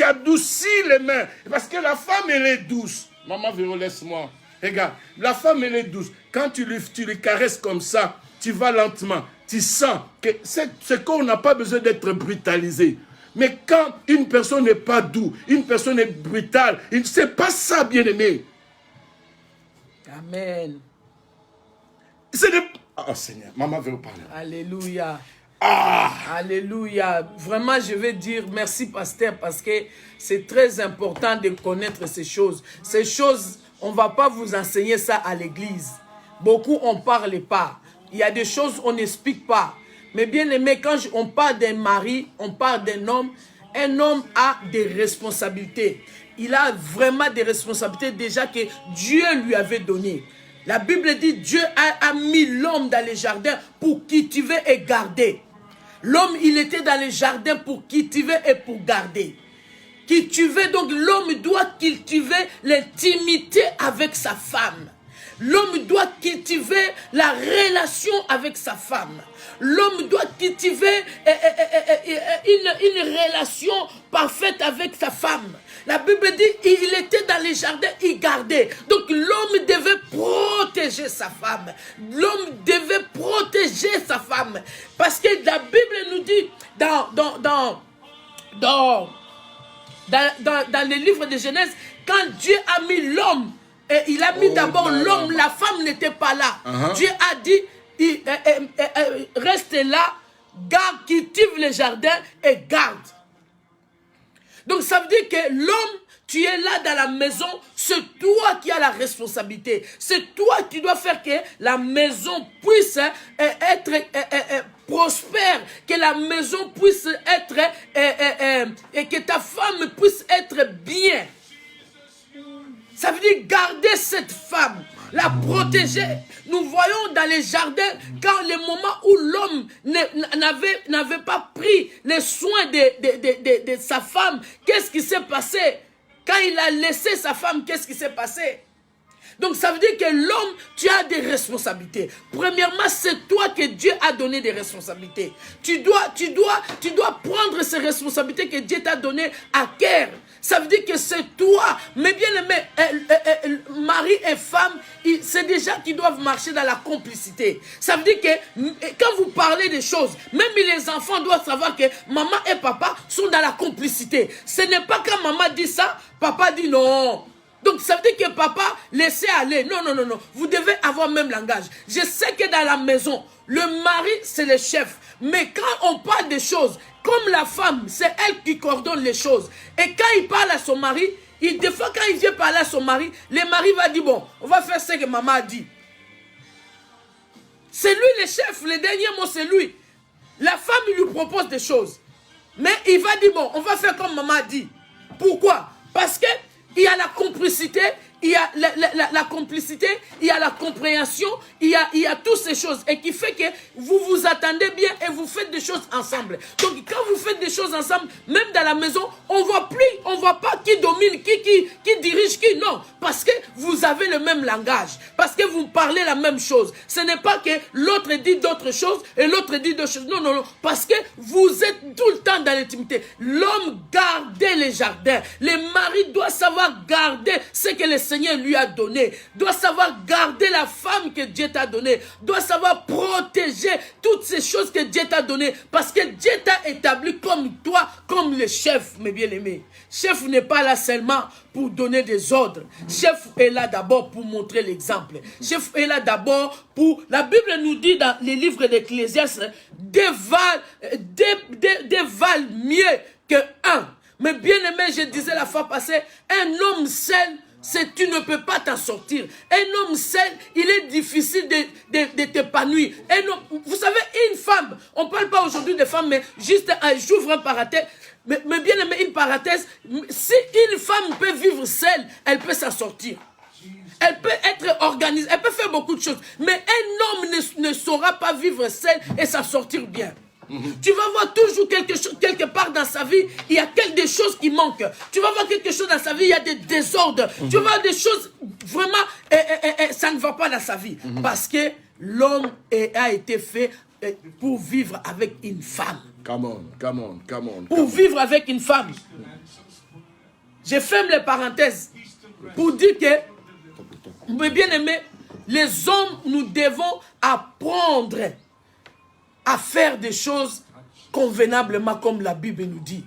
adoucis les mains. Parce que la femme, elle est douce. Maman Véro, laisse-moi. Regarde, la femme, elle est douce. Quand tu lui caresses comme ça, tu vas lentement. Tu sens que ce corps n'a pas besoin d'être brutalisé. Mais quand une personne n'est pas douce, une personne est brutale, c'est pas ça, bien-aimé. Amen. Oh Seigneur, maman veut vous parler. Alléluia. Ah! Alléluia. Vraiment, je vais dire merci, pasteur, parce que c'est très important de connaître ces choses. Ces choses, on ne va pas vous enseigner ça à l'église. Beaucoup, on ne parle pas. Il y a des choses, on n'explique pas. Mais bien aimé, quand on parle d'un mari, on parle d'un homme. Un homme a des responsabilités. Il a vraiment des responsabilités déjà que Dieu lui avait données. La Bible dit, Dieu a mis l'homme dans les jardins pour cultiver et garder. L'homme, il était dans les jardins pour cultiver et pour garder. Cultiver, donc l'homme doit cultiver l'intimité avec sa femme. L'homme doit cultiver la relation avec sa femme. L'homme doit cultiver une relation parfaite avec sa femme. La Bible dit, il était dans les jardins, il gardait. Donc l'homme devait protéger sa femme. L'homme devait protéger sa femme. Parce que la Bible nous dit, dans le livre de Genèse, quand Dieu a mis l'homme, il a mis d'abord l'homme, la femme n'était pas là. Dieu a dit, reste là, garde, cultive le jardin et garde. Donc ça veut dire que l'homme, tu es là dans la maison, c'est toi qui as la responsabilité. C'est toi qui dois faire que la maison puisse être prospère, que la maison puisse être, et que ta femme puisse être bien. Ça veut dire garder cette femme, la protéger. Nous voyons dans les jardins, quand le moment où l'homme n'avait pas pris les soins de sa femme, qu'est-ce qui s'est passé? Quand il a laissé sa femme, qu'est-ce qui s'est passé? Donc ça veut dire que l'homme, tu as des responsabilités. Premièrement, c'est toi que Dieu a donné des responsabilités. Tu dois prendre ces responsabilités que Dieu t'a données à cœur. Ça veut dire que c'est toi. Mais bien aimé, mari et femme, c'est déjà qu'ils doivent marcher dans la complicité. Ça veut dire que quand vous parlez des choses, même les enfants doivent savoir que maman et papa sont dans la complicité. Ce n'est pas quand maman dit ça, papa dit non. Donc ça veut dire que papa, laissez aller. Non. Vous devez avoir même langage. Je sais que dans la maison, le mari, c'est le chef. Mais quand on parle des choses, comme la femme, c'est elle qui coordonne les choses. Et quand il parle à son mari, des fois quand il vient parler à son mari, le mari va dire, bon, on va faire ce que maman a dit. C'est lui le chef, le dernier mot c'est lui. La femme, il lui propose des choses. Mais il va dire, bon, on va faire comme maman a dit. Pourquoi? Parce que il y a la complicité, il y a la complicité, il y a la compréhension, il y a toutes ces choses. Et qui fait que vous vous attendez bien et vous faites des choses ensemble. Donc quand vous faites des choses ensemble, même dans la maison, on voit pas qui domine, qui dirige qui. Non, parce que vous avez le même langage. Parce que vous parlez la même chose. Ce n'est pas que l'autre dit d'autres choses et l'autre dit d'autres choses. Non, non, non. Parce que vous êtes tout le temps dans l'intimité. L'homme gardait les jardins. Le mari doit savoir garder ce que le Seigneur lui a donné, doit savoir garder la femme que Dieu t'a donnée, doit savoir protéger toutes ces choses que Dieu t'a données, parce que Dieu t'a établi comme toi, comme le chef, mes bien-aimés. Chef n'est pas là seulement pour donner des ordres. Chef est là d'abord pour montrer l'exemple. Chef est là d'abord pour... La Bible nous dit dans les livres d'Ecclésiaste, dévale mieux que un. Mais bien aimé, je disais la fois passée, un homme seul, tu ne peux pas t'en sortir. Un homme seul, il est difficile de t'épanouir. Vous savez, une femme, on ne parle pas aujourd'hui de femmes, mais juste, j'ouvre un parenthèse, mais bien aimé, une parenthèse, si une femme peut vivre seule, elle peut s'en sortir. Elle peut être organisée, elle peut faire beaucoup de choses. Mais un homme ne saura pas vivre seul et s'en sortir bien. Tu vas voir toujours quelque part dans sa vie, il y a des choses qui manquent. Tu vas voir quelque chose dans sa vie, il y a des désordres. Tu vas voir des choses, vraiment, ça ne va pas dans sa vie. Parce que l'homme a été fait pour vivre avec une femme. Come on. Pour vivre avec une femme. Je ferme les parenthèses pour dire que, mes bien-aimés, les hommes, nous devons apprendre à faire des choses convenablement comme la Bible nous dit.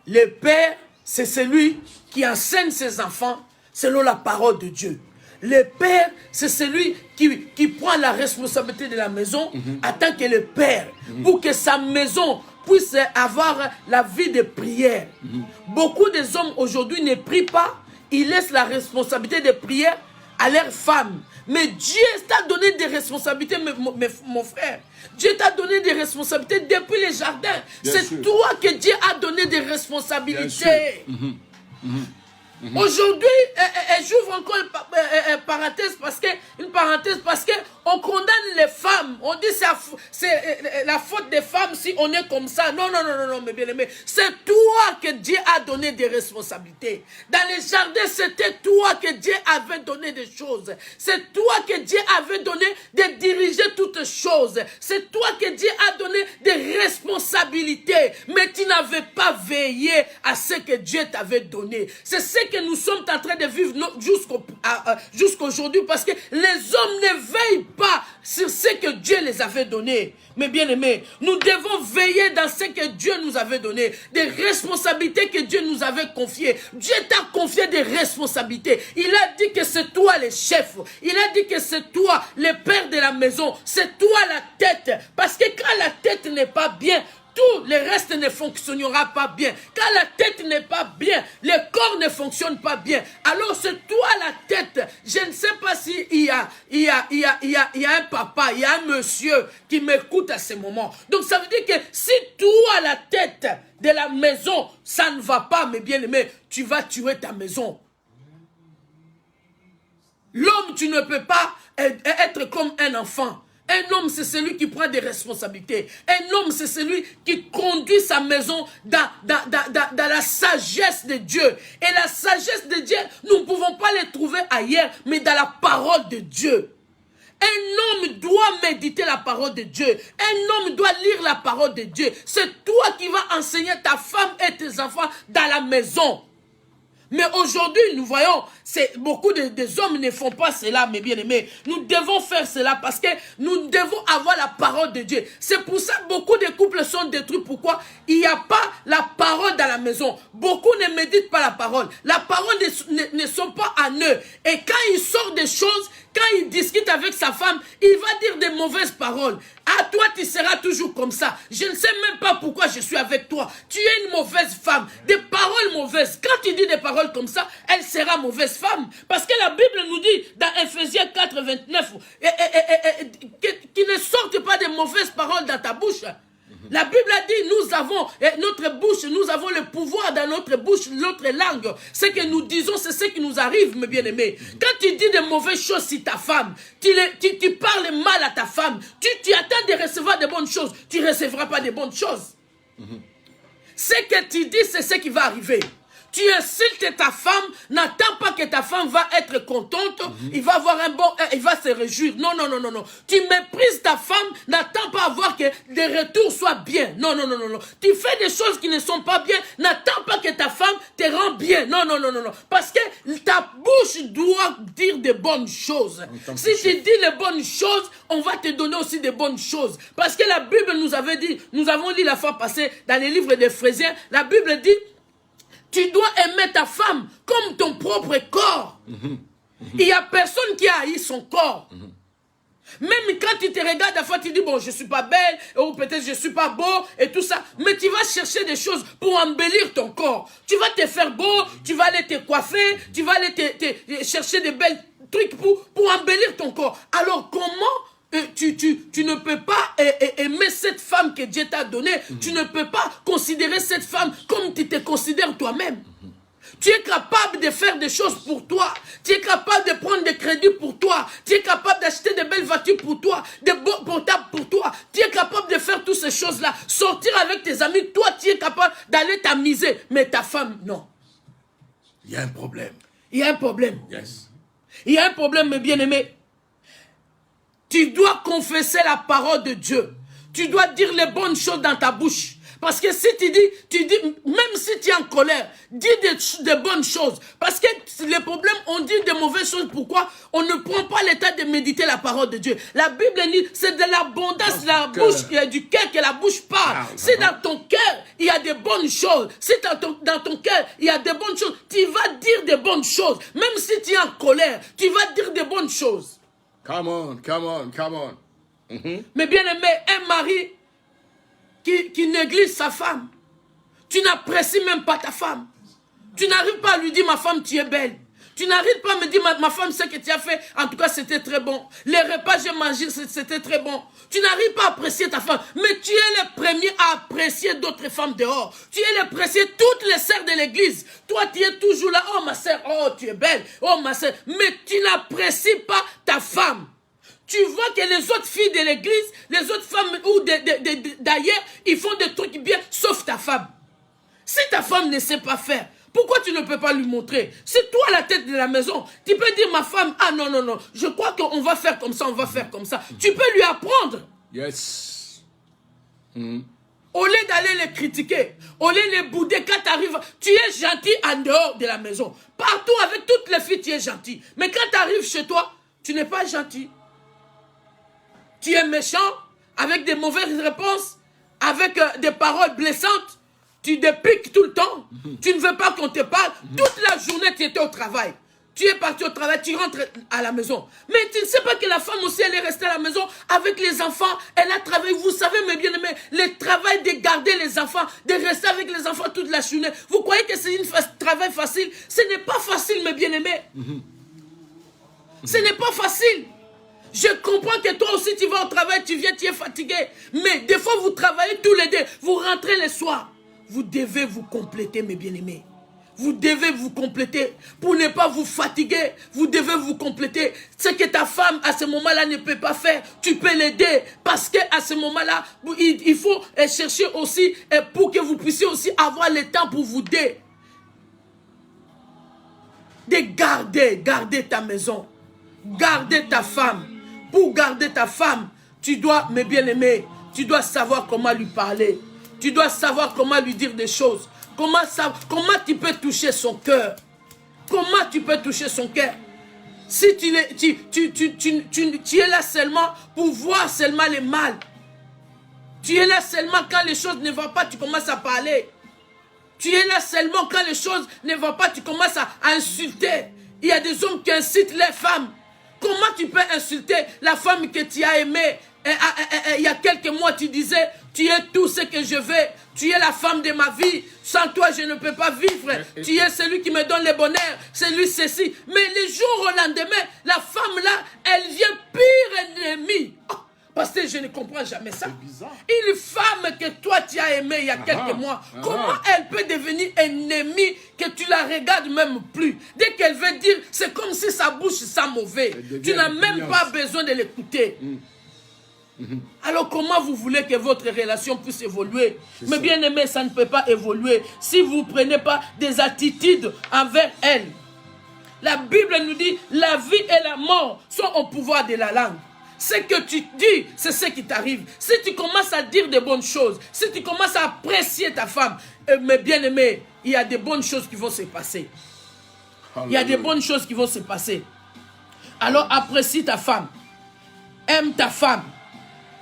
Le père, c'est celui qui enseigne ses enfants selon la parole de Dieu. Le père, c'est celui qui prend la responsabilité de la maison en tant que le père, pour que sa maison puisse avoir la vie de prière. Beaucoup des hommes aujourd'hui ne prient pas, ils laissent la responsabilité de prière à leurs femmes. Mais Dieu t'a donné des responsabilités, mon frère. Dieu t'a donné des responsabilités depuis les jardins. C'est toi que Dieu a donné des responsabilités. Aujourd'hui, j'ouvre encore une parenthèse parce que on condamne les femmes. On dit c'est la faute des femmes si on est comme ça. Non, mes bien-aimés. C'est toi que Dieu a donné des responsabilités. Dans les jardins, c'était toi que Dieu avait donné des choses. C'est toi que Dieu avait donné de diriger toutes choses. C'est toi que Dieu a donné des responsabilités. Mais tu n'avais pas veillé à ce que Dieu t'avait donné. C'est ce que nous sommes en train de vivre jusqu'aujourd'hui, parce que les hommes ne veillent pas sur ce que Dieu les avait donné. Mais bien aimés, nous devons veiller dans ce que Dieu nous avait donné, des responsabilités que Dieu nous avait confiées. Dieu t'a confié des responsabilités. Il a dit que c'est toi le chef. Il a dit que c'est toi le père de la maison. C'est toi la tête. Parce que quand la tête n'est pas bien, tout le reste ne fonctionnera pas bien. Quand la tête n'est pas bien, le corps ne fonctionne pas bien. Alors c'est toi la tête. Je ne sais pas si il y a un papa, il y a un monsieur qui m'écoute à ce moment. Donc ça veut dire que si toi la tête de la maison, ça ne va pas, mes bien-aimés, tu vas tuer ta maison. L'homme, tu ne peux pas être comme un enfant. Un homme, c'est celui qui prend des responsabilités. Un homme, c'est celui qui conduit sa maison dans la sagesse de Dieu. Et la sagesse de Dieu, nous ne pouvons pas les trouver ailleurs, mais dans la parole de Dieu. Un homme doit méditer la parole de Dieu. Un homme doit lire la parole de Dieu. C'est toi qui vas enseigner ta femme et tes enfants dans la maison. Mais aujourd'hui, nous voyons, beaucoup des hommes ne font pas cela, mes bien-aimés. Nous devons faire cela parce que nous devons avoir la parole de Dieu. C'est pour ça que beaucoup de couples sont détruits. Pourquoi? Il n'y a pas la parole dans la maison. Beaucoup ne méditent pas la parole. La parole ne sont pas en eux. Et quand il sort des choses, quand il discute avec sa femme, il va dire des mauvaises paroles. Ah, toi, tu seras toujours comme ça. Je ne sais même pas pourquoi je suis avec toi. Tu es une mauvaise femme. Des paroles mauvaises. Quand tu dis des paroles comme ça, elle sera mauvaise femme. Parce que la Bible nous dit dans Ephésiens 4, 29, qu'il ne sorte pas de mauvaises paroles dans ta bouche. La Bible a dit, nous avons notre bouche, nous avons le pouvoir dans notre bouche, notre langue. Ce que nous disons, c'est ce qui nous arrive, mes bien-aimés. Quand tu dis de mauvaises choses sur ta femme, tu parles mal à ta femme, tu attends de recevoir de bonnes choses, tu ne recevras pas de bonnes choses. Ce que tu dis, c'est ce qui va arriver. Tu insultes ta femme, n'attends pas que ta femme va être contente, il va avoir il va se réjouir. Non, non, non, non, non. Tu méprises ta femme, n'attends pas avoir que des retours soient bien. Non, non, non, non, non. Tu fais des choses qui ne sont pas bien, n'attends pas que ta femme te rende bien. Non, non, non, non, non. Parce que ta bouche doit dire de bonnes choses. Si tu dis les bonnes choses, on va te donner aussi de bonnes choses. Parce que la Bible nous avait dit, nous avons lu la fois passée dans les livres d'Éphésiens, la Bible dit, tu dois aimer ta femme comme ton propre corps. Il n'y a personne qui a haï son corps. Même quand tu te regardes, à fois tu dis, bon, je ne suis pas belle, ou peut-être je ne suis pas beau, et tout ça. Mais tu vas chercher des choses pour embellir ton corps. Tu vas te faire beau, tu vas aller te coiffer, tu vas aller te chercher des belles trucs pour embellir ton corps. Alors comment tu ne peux pas aimer cette femme que Dieu t'a donnée. Tu ne peux pas considérer cette femme comme tu te considères toi-même. Tu es capable de faire des choses pour toi. Tu es capable de prendre des crédits pour toi. Tu es capable d'acheter de belles voitures pour toi, des beaux portables pour toi. Tu es capable de faire toutes ces choses-là. Sortir avec tes amis, toi tu es capable d'aller t'amuser. Mais ta femme, non. Il y a un problème. Il y a un problème. Yes. Il y a un problème, mes bien-aimés. Tu dois confesser la parole de Dieu. Tu dois dire les bonnes choses dans ta bouche. Parce que si tu dis, même si tu es en colère, dis des bonnes choses. Parce que les problèmes, on dit de mauvaises choses. Pourquoi? On ne prend pas le temps de méditer la parole de Dieu. La Bible dit, c'est de l'abondance de la bouche, du cœur que la bouche parle. Si dans ton cœur, il y a de bonnes choses, si dans ton cœur, il y a de bonnes choses, tu vas dire de bonnes choses. Même si tu es en colère, tu vas dire de bonnes choses. Come on, come on, come on. Mais bien aimé, un mari qui néglige sa femme, tu n'apprécies même pas ta femme. Tu n'arrives pas à lui dire, ma femme, tu es belle. Tu n'arrives pas à me dire, ma femme, ce que tu as fait, en tout cas, c'était très bon. Les repas que j'ai mangés, c'était très bon. Tu n'arrives pas à apprécier ta femme, mais tu es le premier à apprécier d'autres femmes dehors. Tu es le premier, toutes les sœurs de l'église. Toi, tu es toujours là, oh ma sœur, oh tu es belle, oh ma sœur. Mais tu n'apprécies pas ta femme. Tu vois que les autres filles de l'église, les autres femmes ou d'ailleurs, ils font des trucs bien, sauf ta femme. Si ta femme ne sait pas faire, pourquoi tu ne peux pas lui montrer? C'est toi la tête de la maison. Tu peux dire, ma femme, ah non, non, non, je crois qu'on va faire comme ça, on va faire comme ça. Tu peux lui apprendre. Yes. Au lieu d'aller les critiquer, au lieu de les bouder, quand tu arrives, tu es gentil en dehors de la maison. Partout, avec toutes les filles, tu es gentil. Mais quand tu arrives chez toi, tu n'es pas gentil. Tu es méchant, avec des mauvaises réponses, avec des paroles blessantes. Tu dépiques tout le temps. Tu ne veux pas qu'on te parle. Toute la journée, tu étais au travail. Tu es parti au travail, tu rentres à la maison. Mais tu ne sais pas que la femme aussi, elle est restée à la maison avec les enfants. Elle a travaillé. Vous savez, mes bien-aimés, le travail de garder les enfants, de rester avec les enfants toute la journée. Vous croyez que c'est un travail facile? Ce n'est pas facile, mes bien-aimés. Ce n'est pas facile. Je comprends que toi aussi, tu vas au travail, tu viens, tu es fatigué. Mais des fois, vous travaillez tous les deux. Vous rentrez le soir. Vous devez vous compléter, mes bien-aimés. Vous devez vous compléter pour ne pas vous fatiguer. Vous devez vous compléter. Ce que ta femme, à ce moment-là, ne peut pas faire, tu peux l'aider. Parce qu'à ce moment-là, il faut chercher aussi pour que vous puissiez aussi avoir le temps pour vous aider. De garder ta maison. Garder ta femme. Pour garder ta femme, tu dois, mes bien-aimés, tu dois savoir comment lui parler. Tu dois savoir comment lui dire des choses. Comment tu peux toucher son cœur. Comment tu peux toucher son cœur. Si tu es là seulement pour voir seulement le mal. Tu es là seulement quand les choses ne vont pas, tu commences à parler. Tu es là seulement quand les choses ne vont pas, tu commences à insulter. Il y a des hommes qui incitent les femmes. Comment tu peux insulter la femme que tu as aimée? Il y a quelques mois, tu disais, tu es tout ce que je veux. Tu es la femme de ma vie. Sans toi, je ne peux pas vivre. Tu es celui qui me donne le bonheur. Celui ceci. Mais le jour au lendemain, la femme là, elle vient pire ennemie. Oh, Parce que je ne comprends jamais ça. C'est bizarre. Une femme que toi tu as aimée il y a quelques mois, comment elle peut devenir ennemie que tu la regardes même plus? Dès qu'elle veut dire, c'est comme si sa bouche sent mauvais. Tu n'as même pas besoin de l'écouter. Alors comment vous voulez que votre relation puisse évoluer? Mais bien aimé, ça ne peut pas évoluer si vous ne prenez pas des attitudes envers elle. La Bible nous dit, la vie et la mort sont au pouvoir de la langue. Ce que tu dis, c'est ce qui t'arrive. Si tu commences à dire de bonnes choses, si tu commences à apprécier ta femme, mais bien aimé, il y a de bonnes choses qui vont se passer. Il y a de bonnes choses qui vont se passer. Alors apprécie ta femme. Aime ta femme.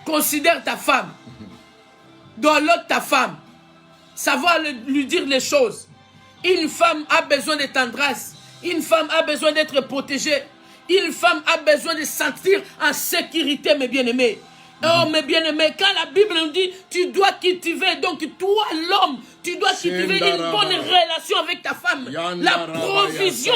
Considère ta femme. Download ta femme. Savoir lui dire les choses. Une femme a besoin de tendresse. Une femme a besoin d'être protégée. Une femme a besoin de se sentir en sécurité, mes bien-aimés. Oh, mes bien-aimés, quand la Bible nous dit, tu dois cultiver, donc toi, l'homme, tu dois cultiver une bonne relation avec ta femme. La provision,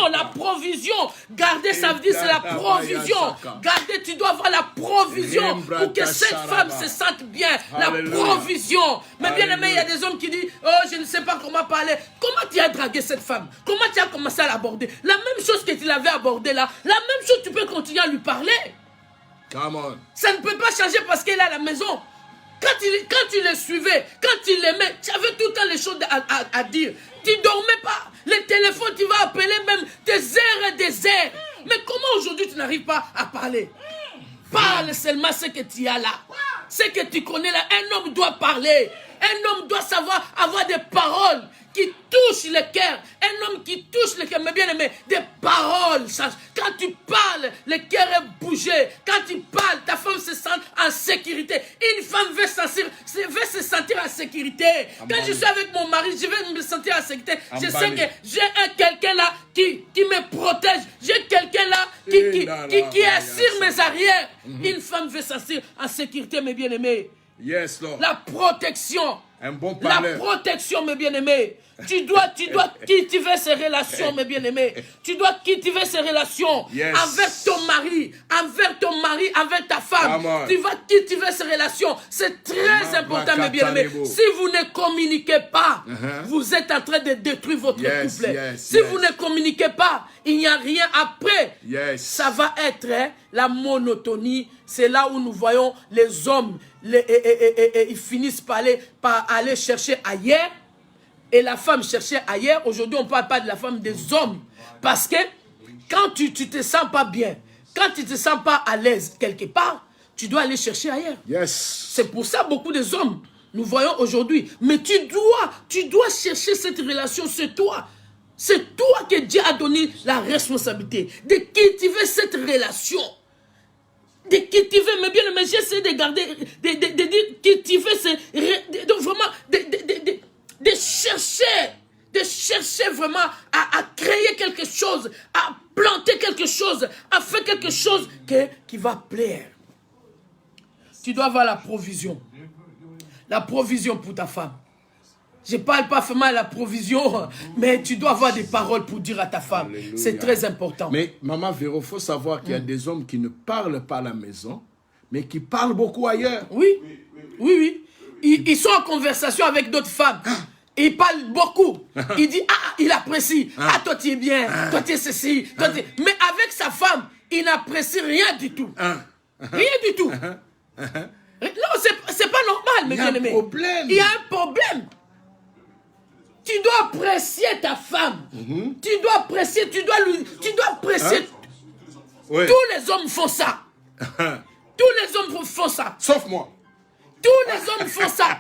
garder, ça veut dire c'est la provision. Garder, tu dois avoir la provision pour que cette femme se sente bien. La provision. Mais bien-aimés, il y a des hommes qui disent, oh, je ne sais pas comment parler. Comment tu as dragué cette femme? Comment tu as commencé à l'aborder? La même chose que tu l'avais abordée là, la même chose, tu peux continuer à lui parler. Come on. Ça ne peut pas changer parce qu'elle est à la maison. Quand tu le suivais, quand tu l'aimais, tu avais tout le temps les choses à dire. Tu ne dormais pas. Le téléphone, tu vas appeler même des heures et des heures. Mais comment aujourd'hui tu n'arrives pas à parler? Parle seulement ce que tu as là. Ce que tu connais là. Un homme doit parler. Un homme doit savoir avoir des paroles qui touchent le cœur. Un homme qui touche le cœur. Mais bien aimé, des paroles. Quand tu parles, le cœur est bougé. Quand tu parles, ta femme se sent en sécurité. Une femme veut se sentir en sécurité. Quand je suis avec mon mari, je vais me sentir en sécurité. Je sais que j'ai quelqu'un là qui me protège. J'ai quelqu'un là qui est sur mes arrières. Une femme veut se sentir en sécurité, mes bien-aimés. Yes, Lord. La protection. Un bon parleur. La protection, mes bien-aimés. Tu dois cultiver ces relations, mes bien-aimés. Tu dois cultiver ces relations avec ton mari, avec ta femme. Tu vas cultiver ces relations. C'est très important, mes bien-aimés. Si vous ne communiquez pas, vous êtes en train de détruire votre couple. Si vous ne communiquez pas, il n'y a rien après. Ça va être la monotonie. C'est là où nous voyons les hommes, ils finissent par aller chercher ailleurs. Et la femme cherchait ailleurs. Aujourd'hui, on ne parle pas de la femme, des hommes. Parce que quand tu ne te sens pas bien, quand tu ne te sens pas à l'aise quelque part, tu dois aller chercher ailleurs. C'est pour ça beaucoup des hommes, nous voyons aujourd'hui. Mais tu dois chercher cette relation, c'est toi. C'est toi que Dieu a donné la responsabilité de cultiver cette relation. De cultiver, mais bien, mais j'essaie de garder, de dire cultiver, donc vraiment, de chercher vraiment à créer quelque chose, à planter quelque chose, à faire quelque chose qui va plaire. Tu dois avoir la provision pour ta femme. Je ne parle pas vraiment de la provision, mais tu dois avoir des paroles pour dire à ta femme. C'est très important. Mais Maman Véro, il faut savoir qu'il y a des hommes qui ne parlent pas à la maison, mais qui parlent beaucoup ailleurs. Oui. Ils sont en conversation avec d'autres femmes. Ils parlent beaucoup. Il dit, il apprécie. Toi tu es bien. Toi tu es ceci. Mais avec sa femme, il n'apprécie rien du tout. Rien du tout. Non, c'est pas normal, mes bien-aimés. Il y a un problème. Tu dois apprécier ta femme. Tu dois apprécier, tu dois apprécier. Tous les hommes font ça. Tous les hommes font ça. Sauf moi. Tous les hommes font ça.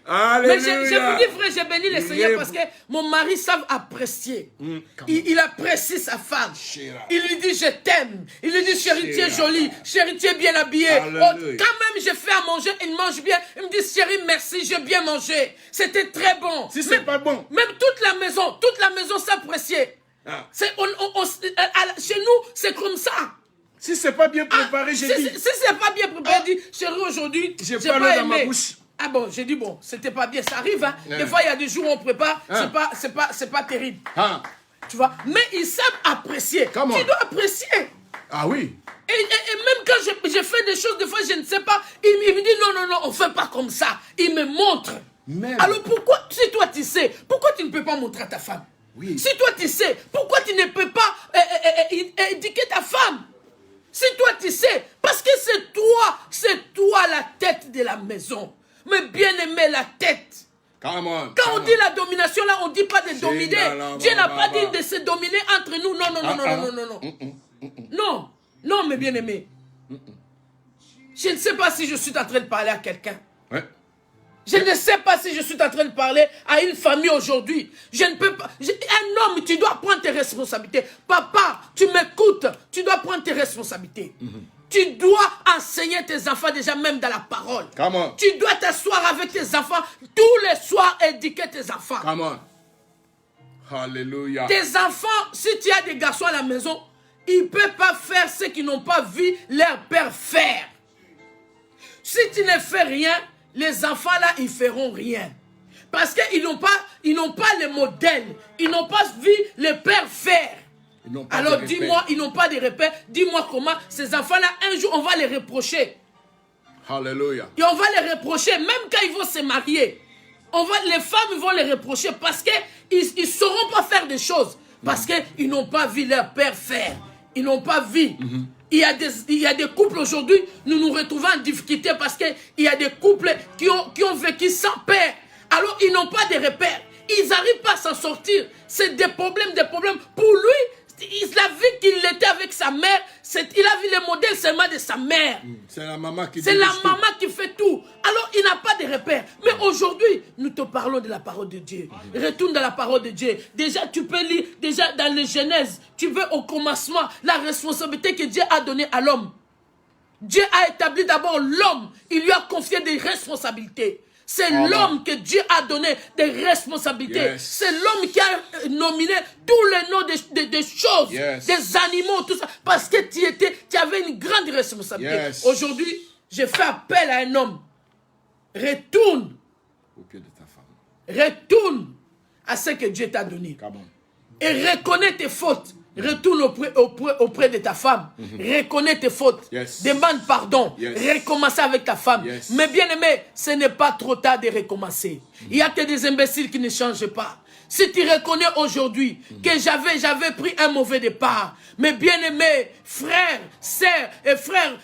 Alléluia. Mais je vous dis, frère, j'ai béni le Seigneur parce que mon mari savent apprécier. Il apprécie sa femme. Il lui dit, je t'aime. Il lui dit, chérie, tu es jolie. Chérie, tu es bien habillée. Oh, quand même, j'ai fait à manger, il mange bien. Il me dit, chérie, merci, j'ai bien mangé. C'était très bon. Si c'est pas bon. Même toute la maison s'appréciait. Chez nous, c'est comme ça. Si c'est pas bien préparé, j'ai dit. Si c'est pas bien préparé, dit, chérie, aujourd'hui, j'ai pas aimé. Dans ma bouche. Ah bon, j'ai dit bon, c'était pas bien, ça arrive, hein. Des fois, il y a des jours où on prépare, c'est pas terrible. Tu vois, mais ils savent apprécier. Tu dois apprécier. Ah oui. Et même quand je fais des choses, des fois, je ne sais pas, il me dit non, on ne fait pas comme ça. Il me montre. Même. Alors pourquoi, si toi tu sais, pourquoi tu ne peux pas montrer à ta femme? Oui. Si toi tu sais, pourquoi tu ne peux pas éduquer ta femme? Si toi tu sais, parce que c'est toi la tête de la maison. Mais bien aimé, la tête. Come on, Quand come on dit la domination, là, on ne dit pas de dominer. là, Dieu n'a pas bah. dit de se dominer entre nous. Non. Non, mes bien-aimés. Je ne sais pas si je suis en train de parler à quelqu'un. Ouais. Je ne sais pas si je suis en train de parler à une famille aujourd'hui. Je ne peux pas. Un homme, tu dois prendre tes responsabilités. Papa, tu m'écoutes. Tu dois prendre tes responsabilités. Tu dois enseigner tes enfants déjà même dans la parole. Come on. Tu dois t'asseoir avec tes enfants tous les soirs, éduquer tes enfants. Come on. Hallelujah. Tes enfants, si tu as des garçons à la maison, ils ne peuvent pas faire ce qu'ils n'ont pas vu leur père faire. Si tu ne fais rien, les enfants là, ils feront rien. Parce qu'ils n'ont pas le modèle. Ils n'ont pas vu le père faire. Alors dis-moi, ils n'ont pas de repères. Dis-moi comment ces enfants-là, un jour, on va les reprocher. Hallelujah. Et on va les reprocher, même quand ils vont se marier. Les femmes vont les reprocher parce qu'ils ne sauront pas faire des choses. Parce qu'ils n'ont pas vu leur père faire. Ils n'ont pas vu. Il y a des couples aujourd'hui, nous nous retrouvons en difficulté parce qu'il y a des couples qui ont vécu sans père. Alors ils n'ont pas de repères. Ils n'arrivent pas à s'en sortir. C'est des problèmes. Pour lui, il a vu qu'il était avec sa mère. Il a vu le modèle seulement de sa mère. C'est la maman qui fait tout. Alors il n'a pas de repères. Mais aujourd'hui, nous te parlons de la parole de Dieu. Retourne dans la parole de Dieu. Déjà, tu peux lire, déjà dans les Genèse, tu veux au commencement la responsabilité que Dieu a donnée à l'homme. Dieu a établi d'abord l'homme. Il lui a confié des responsabilités. C'est l'homme que Dieu a donné des responsabilités. Yes. C'est l'homme qui a nominé tous les noms des choses, des animaux, tout ça. Parce que tu avais une grande responsabilité. Yes. Aujourd'hui, je fais appel à un homme. Retourne. Au pied de ta femme. Retourne à ce que Dieu t'a donné. Come on. Et reconnais tes fautes. Retourne auprès de ta femme. Reconnais tes fautes. Yes. Demande pardon. Yes. Recommence avec ta femme. Yes. Mais bien aimé, ce n'est pas trop tard de recommencer. Il y a que des imbéciles qui ne changent pas. Si tu reconnais aujourd'hui que j'avais pris un mauvais départ, mais bien aimé, frère, sœur et frère,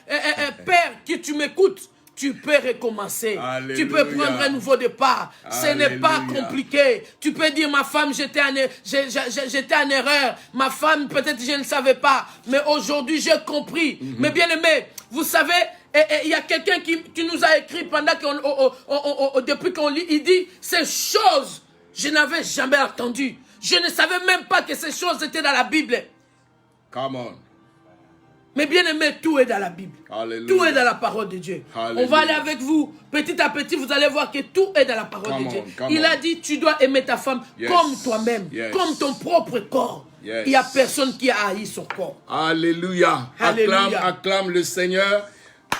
père, qui tu m'écoutes, tu peux recommencer. Alléluia. Tu peux prendre un nouveau départ. Ce n'est pas compliqué. Tu peux dire, ma femme, j'étais en erreur. Ma femme, peut-être je ne savais pas. Mais aujourd'hui, j'ai compris. Mais bien aimé, vous savez, il y a quelqu'un qui nous a écrit pendant depuis qu'on lit, il dit, ces choses, je n'avais jamais entendu. Je ne savais même pas que ces choses étaient dans la Bible. Come on. Mais bien aimé, tout est dans la Bible. Hallelujah. Tout est dans la parole de Dieu. Hallelujah. On va aller avec vous. Petit à petit, vous allez voir que tout est dans la parole de Dieu. Il a dit, tu dois aimer ta femme comme toi-même, comme ton propre corps. Il n'y a personne qui a haï son corps. Alléluia. Acclame le Seigneur.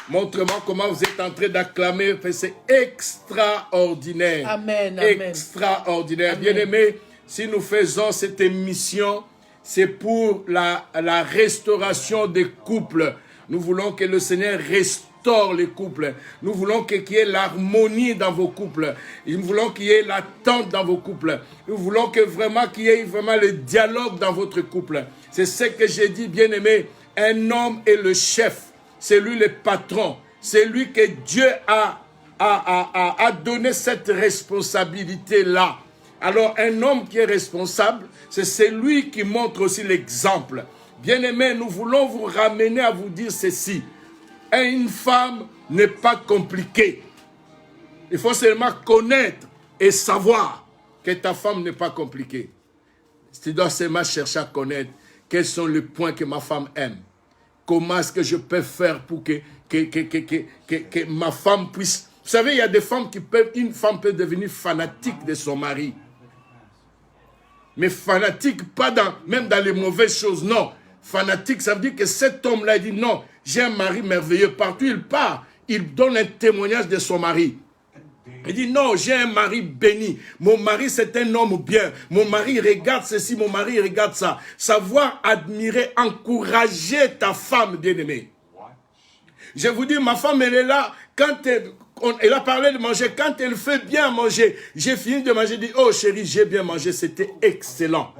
Montre-moi comment vous êtes en train d'acclamer. C'est extraordinaire. Amen. Extraordinaire. Bien-aimés, si nous faisons cette émission, c'est pour la restauration des couples. Nous voulons que le Seigneur restaure les couples. Nous voulons qu'il y ait l'harmonie dans vos couples. Nous voulons qu'il y ait l'attente dans vos couples. Nous voulons qu'il y ait vraiment le dialogue dans votre couple. C'est ce que j'ai dit, bien-aimé. Un homme est le chef. C'est lui le patron. C'est lui que Dieu a donné cette responsabilité-là. Alors, un homme qui est responsable, c'est celui qui montre aussi l'exemple. Bien-aimés, nous voulons vous ramener à vous dire ceci. Une femme n'est pas compliquée. Il faut seulement connaître et savoir que ta femme n'est pas compliquée. Tu dois seulement chercher à connaître quels sont les points que ma femme aime. Comment est-ce que je peux faire pour que ma femme puisse... Vous savez, il y a des femmes une femme peut devenir fanatique de son mari. Mais fanatique, pas même dans les mauvaises choses, non. Fanatique, ça veut dire que cet homme-là, il dit non, j'ai un mari merveilleux. Partout il part, il donne un témoignage de son mari. Il dit non, j'ai un mari béni. Mon mari, c'est un homme bien. Mon mari regarde ceci, mon mari regarde ça. Savoir admirer, encourager ta femme bien-aimée. Je vous dis, ma femme, elle est là. Quand elle a parlé de manger, quand elle fait bien manger, j'ai fini de manger, je dis, oh chérie, j'ai bien mangé, c'était excellent.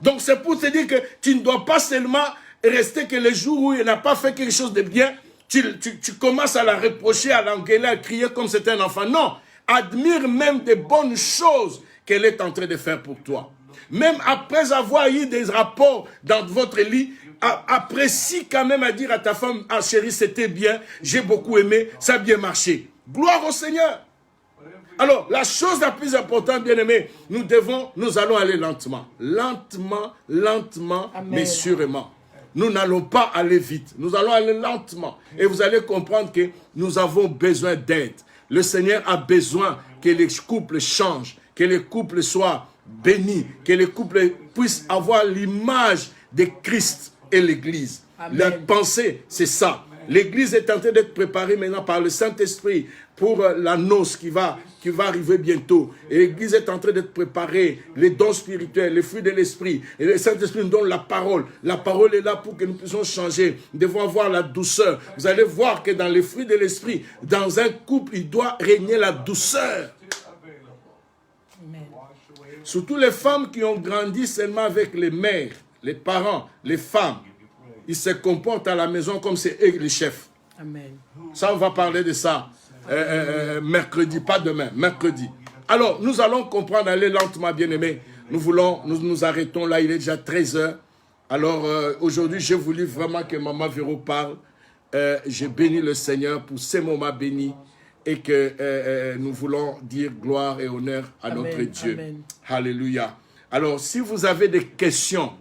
Donc c'est pour te dire que tu ne dois pas seulement rester que les jours où elle n'a pas fait quelque chose de bien, tu commences à la reprocher, à l'engueuler, à crier comme c'était un enfant. Non, admire même des bonnes choses qu'elle est en train de faire pour toi. Même après avoir eu des rapports dans votre lit, apprécie quand même à dire à ta femme, ah chérie, c'était bien, j'ai beaucoup aimé, ça a bien marché. Gloire au Seigneur. Alors, la chose la plus importante, bien-aimés, nous allons aller lentement. Lentement, Amen. mais sûrement. Nous n'allons pas aller vite. Nous allons aller lentement. Et vous allez comprendre que nous avons besoin d'aide. Le Seigneur a besoin que les couples changent, que les couples soient bénis, que les couples puissent avoir l'image de Christ et l'Église. La pensée, c'est ça. L'Église est en train d'être préparée maintenant par le Saint-Esprit pour la noce qui va arriver bientôt. Et l'Église est en train d'être préparée, les dons spirituels, les fruits de l'Esprit. Et le Saint-Esprit nous donne la parole. La parole est là pour que nous puissions changer. Nous devons avoir la douceur. Vous allez voir que dans les fruits de l'Esprit, dans un couple, il doit régner la douceur. Amen. Surtout les femmes qui ont grandi seulement avec les mères, les parents, les femmes. Ils se comportent à la maison comme c'est eux les chefs. Amen. Ça, on va parler de ça mercredi, pas demain, mercredi. Alors, nous allons comprendre, aller lentement, bien-aimés. Nous arrêtons là, il est déjà 13h. Alors, aujourd'hui, j'ai voulu vraiment que Maman Véro parle. J'ai béni le Seigneur pour ces moments bénis et que nous voulons dire gloire et honneur à Amen, notre Dieu. Amen. Alléluia. Alors, si vous avez des questions,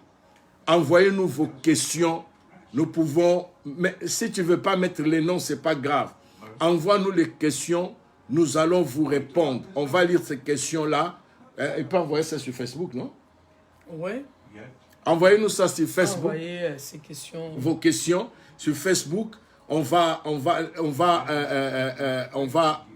envoyez-nous vos questions. Nous pouvons, mais si tu ne veux pas mettre les noms, ce n'est pas grave. Envoie-nous les questions, nous allons vous répondre. On va lire ces questions-là. Il peut envoyer ça sur Facebook, non? Oui. Envoyez-nous ça sur Facebook. Envoyez ces questions. Vos questions sur Facebook. On va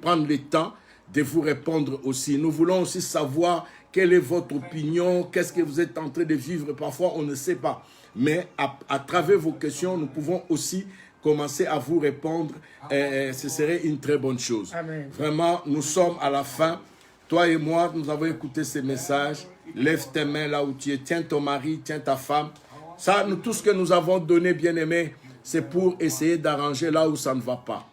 prendre le temps de vous répondre aussi. Nous voulons aussi savoir quelle est votre opinion, qu'est-ce que vous êtes en train de vivre. Parfois, on ne sait pas. Mais à travers vos questions, nous pouvons aussi commencer à vous répondre. Ce serait une très bonne chose. Amen. Vraiment, nous sommes à la fin. Toi et moi, nous avons écouté ces messages. Lève tes mains là où tu es. Tiens ton mari, tiens ta femme. Ça, tout ce que nous avons donné, bien-aimés, c'est pour essayer d'arranger là où ça ne va pas.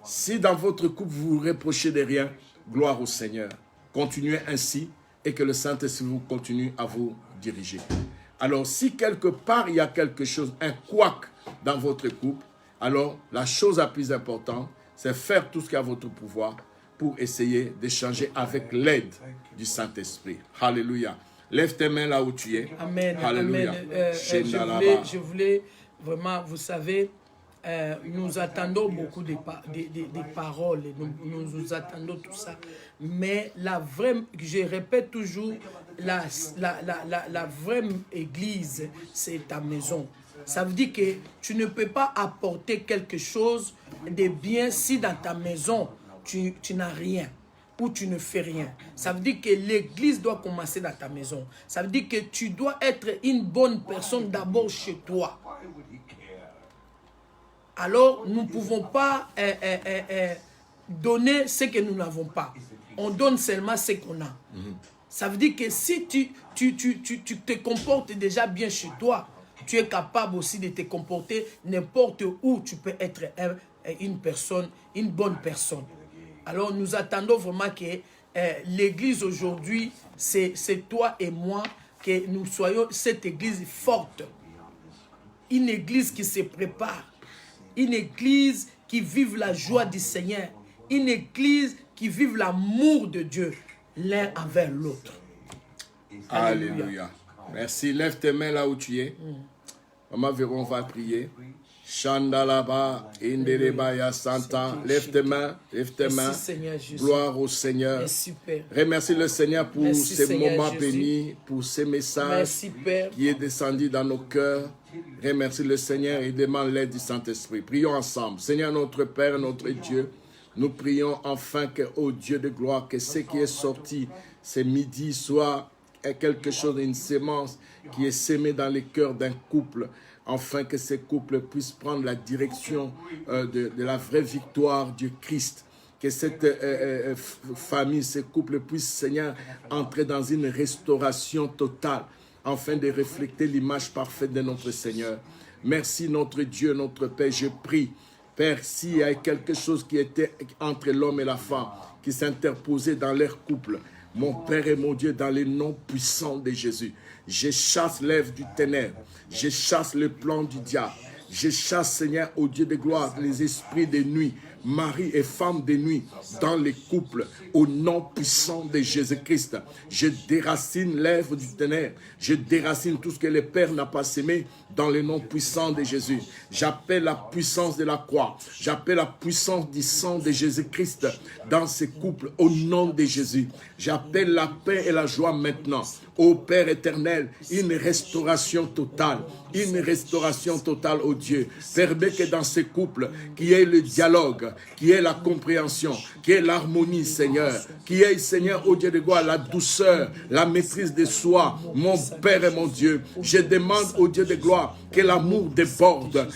Si dans votre couple, vous vous reprochez de rien, gloire au Seigneur. Continuez ainsi et que le Saint-Esprit vous continue à vous diriger. Alors, si quelque part, il y a quelque chose, un couac dans votre couple, alors la chose la plus importante, c'est faire tout ce qui est à votre pouvoir pour essayer d'échanger avec l'aide du Saint-Esprit. Alléluia. Lève tes mains là où tu es. Amen. Alléluia. Amen. Je voulais vraiment, vous savez, nous attendons beaucoup des paroles, nous attendons tout ça. Mais la vraie, je répète toujours, la vraie église, c'est ta maison. Ça veut dire que tu ne peux pas apporter quelque chose de bien si dans ta maison, tu n'as rien ou tu ne fais rien. Ça veut dire que l'église doit commencer dans ta maison. Ça veut dire que tu dois être une bonne personne d'abord chez toi. Alors, nous ne pouvons pas donner ce que nous n'avons pas. On donne seulement ce qu'on a. Ça veut dire que si tu te comportes déjà bien chez toi, tu es capable aussi de te comporter n'importe où. Tu peux être une personne, une bonne personne. Alors, nous attendons vraiment que l'église aujourd'hui, c'est toi et moi, que nous soyons cette église forte. Une église qui se prépare. Une église qui vive la joie du Seigneur. Une église qui vive l'amour de Dieu l'un envers l'autre. Alléluia. Merci. Lève tes mains là où tu es. Maman Véron va prier. Chandalaba, Indelebaya Santa. Lève tes mains. Lève tes mains. Seigneur Jésus. Gloire au Seigneur. Merci, Père. Remercie le Seigneur pour Merci, ces Seigneur moments Jésus. bénis, pour ces messages Merci, Père. qui est descendu dans nos cœurs. Remercie le Seigneur et demande l'aide du Saint-Esprit. Prions ensemble. Seigneur notre Père, notre Dieu, Nous prions enfin que, ô Dieu de gloire, que ce qui est sorti ce midi soit quelque chose, une sémence qui est sémée dans les cœurs d'un couple, afin que ces couples puissent prendre la direction de la vraie victoire du Christ. Que cette famille, ces couples puissent, Seigneur, entrer dans une restauration totale, afin de refléter l'image parfaite de notre Seigneur. Merci notre Dieu, notre Père, je prie. Père, s'il y a quelque chose qui était entre l'homme et la femme, qui s'interposait dans leur couple, mon Père et mon Dieu, dans les noms puissants de Jésus, je chasse l'œuvre du ténèbre, je chasse le plan du diable, je chasse, Seigneur, au Dieu de gloire, les esprits de nuit, mari et femme de nuit, dans les couples, au nom puissant de Jésus-Christ. Je déracine l'œuvre du ténèbre, je déracine tout ce que le Père n'a pas semé, dans le nom puissant de Jésus. J'appelle la puissance de la croix, j'appelle la puissance du sang de Jésus-Christ dans ces couples, au nom de Jésus. J'appelle la paix et la joie maintenant. Ô Père éternel, une restauration totale, ô Dieu. Permets que dans ces couples, qu'il y ait le dialogue, qu'il y ait la compréhension, qu'il y ait l'harmonie, Seigneur, qu'il y ait, Seigneur, ô Dieu de gloire, la douceur, la maîtrise de soi, mon Père et mon Dieu. Je demande au Dieu de gloire que l'amour déborde,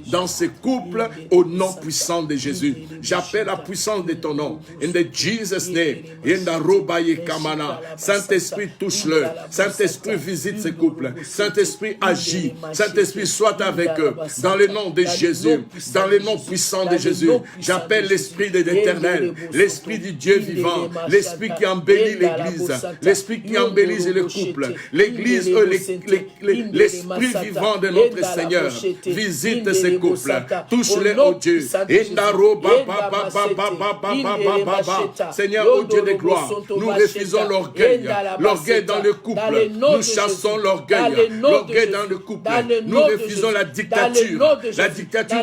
dans ces couples, au nom puissant de Jésus. J'appelle la puissance de ton nom. In the Jesus name, in the Robaye Kamana. Saint-Esprit, touche-le. Saint-Esprit, visite ces couples. Saint-Esprit, agit. Saint-Esprit, soit avec eux. Dans le nom de Jésus, dans le nom puissant de Jésus, j'appelle l'Esprit de l'Éternel, l'Esprit du Dieu vivant, l'Esprit qui embellit l'Église, l'Esprit qui embellit le couple, l'Église, l'Esprit vivant de notre Seigneur. Visite ces couples. Touche-les, ô Dieu. Seigneur, ô Dieu de gloire, nous refusons l'orgueil dans le couple. Nous chassons l'orgueil dans le couple. Nous refusons la dictature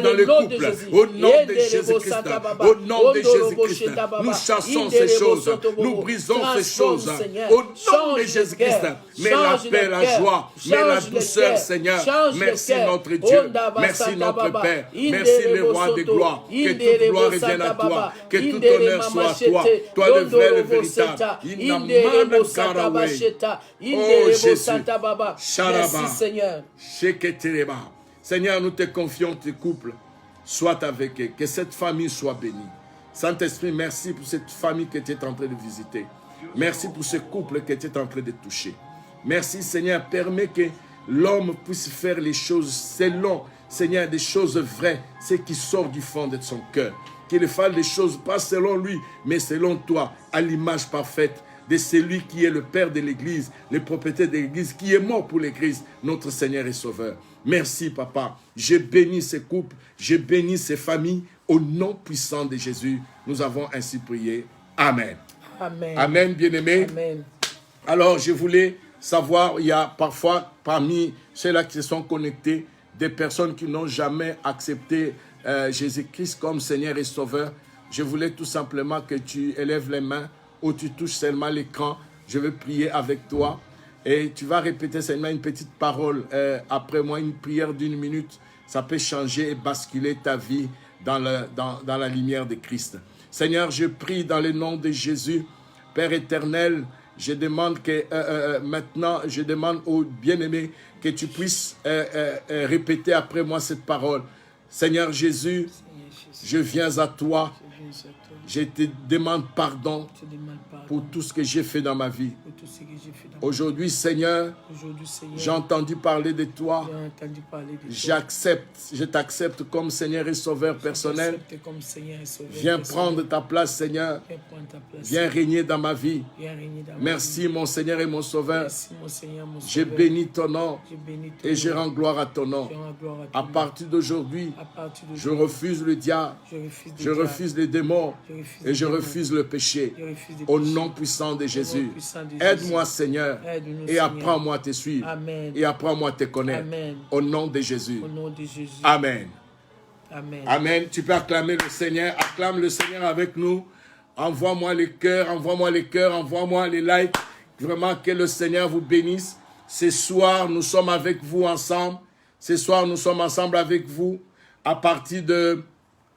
dans le couple. Au nom de Jésus-Christ, au nom de Jésus-Christ, nous chassons ces choses. Nous brisons ces choses. Au nom de Jésus-Christ, mais la paix, la joie, mais la douceur, Seigneur. Merci notre Dieu, merci notre Père, merci le roi de gloire. Que toute gloire revienne à toi, que tout honneur soit à toi, toi le vrai, le véritable. Oh Jésus, merci Seigneur. Seigneur, nous te confions tes couples, sois avec eux, que cette famille soit bénie. Saint-Esprit, merci pour cette famille que tu es en train de visiter. Merci pour ce couple que tu es en train de toucher. Merci Seigneur, permets que l'homme puisse faire les choses selon, Seigneur, des choses vraies, ce qui sort du fond de son cœur. Qu'il fasse les choses pas selon lui, mais selon toi, à l'image parfaite de celui qui est le Père de l'Église, le propriétaire de l'Église, qui est mort pour l'Église, notre Seigneur et Sauveur. Merci, Papa. Je bénis ces couples, je bénis ces familles. Au nom puissant de Jésus, nous avons ainsi prié. Amen. Amen. Amen, bien-aimés. Amen. Alors, je voulais savoir, il y a parfois parmi ceux-là qui se sont connectés, des personnes qui n'ont jamais accepté Jésus-Christ comme Seigneur et Sauveur. Je voulais tout simplement que tu élèves les mains ou tu touches seulement l'écran. Je vais prier avec toi et tu vas répéter seulement une petite parole après moi, une prière d'1 minute. Ça peut changer et basculer ta vie dans la lumière de Christ. Seigneur, je prie dans le nom de Jésus, Père éternel, je demande que maintenant, je demande aux bien-aimés que tu puisses répéter après moi cette parole. Seigneur Jésus, je viens à toi. Je te demande pardon pour tout ce que j'ai fait dans ma vie. Aujourd'hui, Seigneur, j'ai entendu parler de toi. Je t'accepte comme Seigneur et Sauveur personnel. Viens prendre ta place, Seigneur. Viens régner dans ma vie. Merci, mon Seigneur et mon Sauveur. Je bénis ton nom et je rends gloire à ton nom. À partir d'aujourd'hui, je refuse le diable, je refuse les démons et je refuse le péché. Au nom puissant de Jésus, aide-moi, Seigneur, et apprends-moi à te suivre. Et apprends-moi à te connaître. Au nom de Jésus. Amen. Amen. Amen. Tu peux acclamer le Seigneur. Acclame le Seigneur avec nous. Envoie-moi les cœurs, envoie-moi les cœurs, envoie-moi les likes. Vraiment que le Seigneur vous bénisse. Ce soir, nous sommes avec vous ensemble. Ce soir, nous sommes ensemble avec vous à partir de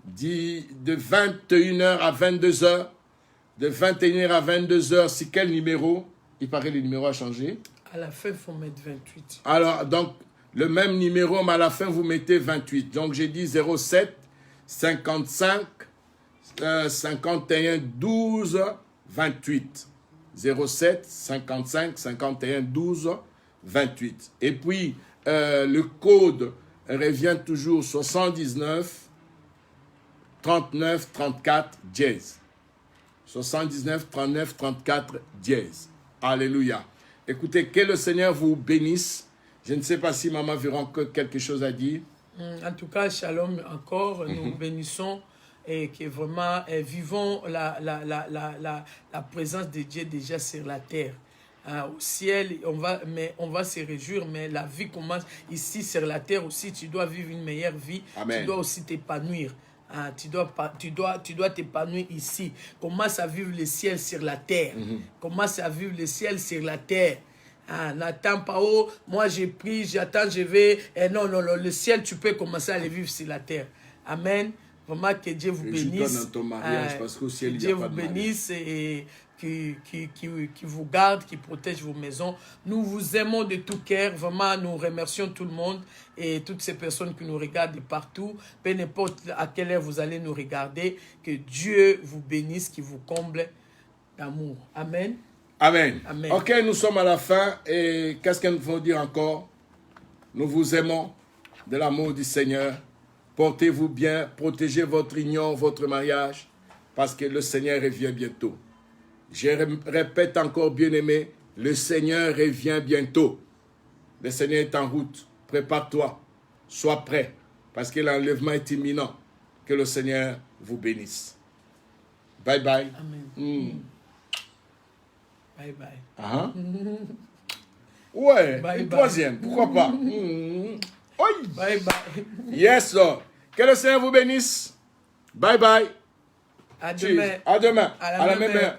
de 21h à 22h. De 21h à 22h, c'est quel numéro? Il paraît que le numéro a changé. À la fin, il faut mettre 28. Alors, donc, le même numéro, mais à la fin, vous mettez 28. Donc, j'ai dit 07 55 51 12 28. 07 55 51 12 28. Et puis, le code revient toujours 79 39 34 dièse. 79 39 34 dièse. Alléluia. Écoutez, que le Seigneur vous bénisse. Je ne sais pas si Maman verra encore quelque chose à dire. En tout cas, shalom encore. Nous bénissons et que vraiment vivons la présence de Dieu déjà sur la terre. Au ciel, on va se réjouir, mais la vie commence ici sur la terre aussi. Tu dois vivre une meilleure vie. Amen. Tu dois aussi t'épanouir. Tu dois t'épanouir ici. Commence à vivre le ciel sur la terre. Commence à vivre le ciel sur la terre. N'attends pas, oh, moi j'ai pris, j'attends, je vais. Non, le ciel, tu peux commencer à le vivre sur la terre. Amen. Vraiment que Dieu vous bénisse. Je donne ton mariage parce qu'au ciel, Dieu vous bénisse et qui vous garde, qui protège vos maisons. Nous vous aimons de tout cœur. Vraiment, nous remercions tout le monde et toutes ces personnes qui nous regardent de partout. Peu importe à quelle heure vous allez nous regarder. Que Dieu vous bénisse, qui vous comble d'amour. Amen. Amen. Amen. Ok, nous sommes à la fin et qu'est-ce qu'il faut dire encore? Nous vous aimons de l'amour du Seigneur. Portez-vous bien, protégez votre union, votre mariage, parce que le Seigneur revient bientôt. Je répète encore, bien-aimé, le Seigneur revient bientôt. Le Seigneur est en route. Prépare-toi, sois prêt, parce que l'enlèvement est imminent. Que le Seigneur vous bénisse. Bye bye. Amen. Bye bye. Ouais, Bye une bye. troisième, pourquoi pas? Oui. Bye bye. Yes, Lord. Que le Seigneur vous bénisse. Bye bye. À demain. À demain. À la même heure.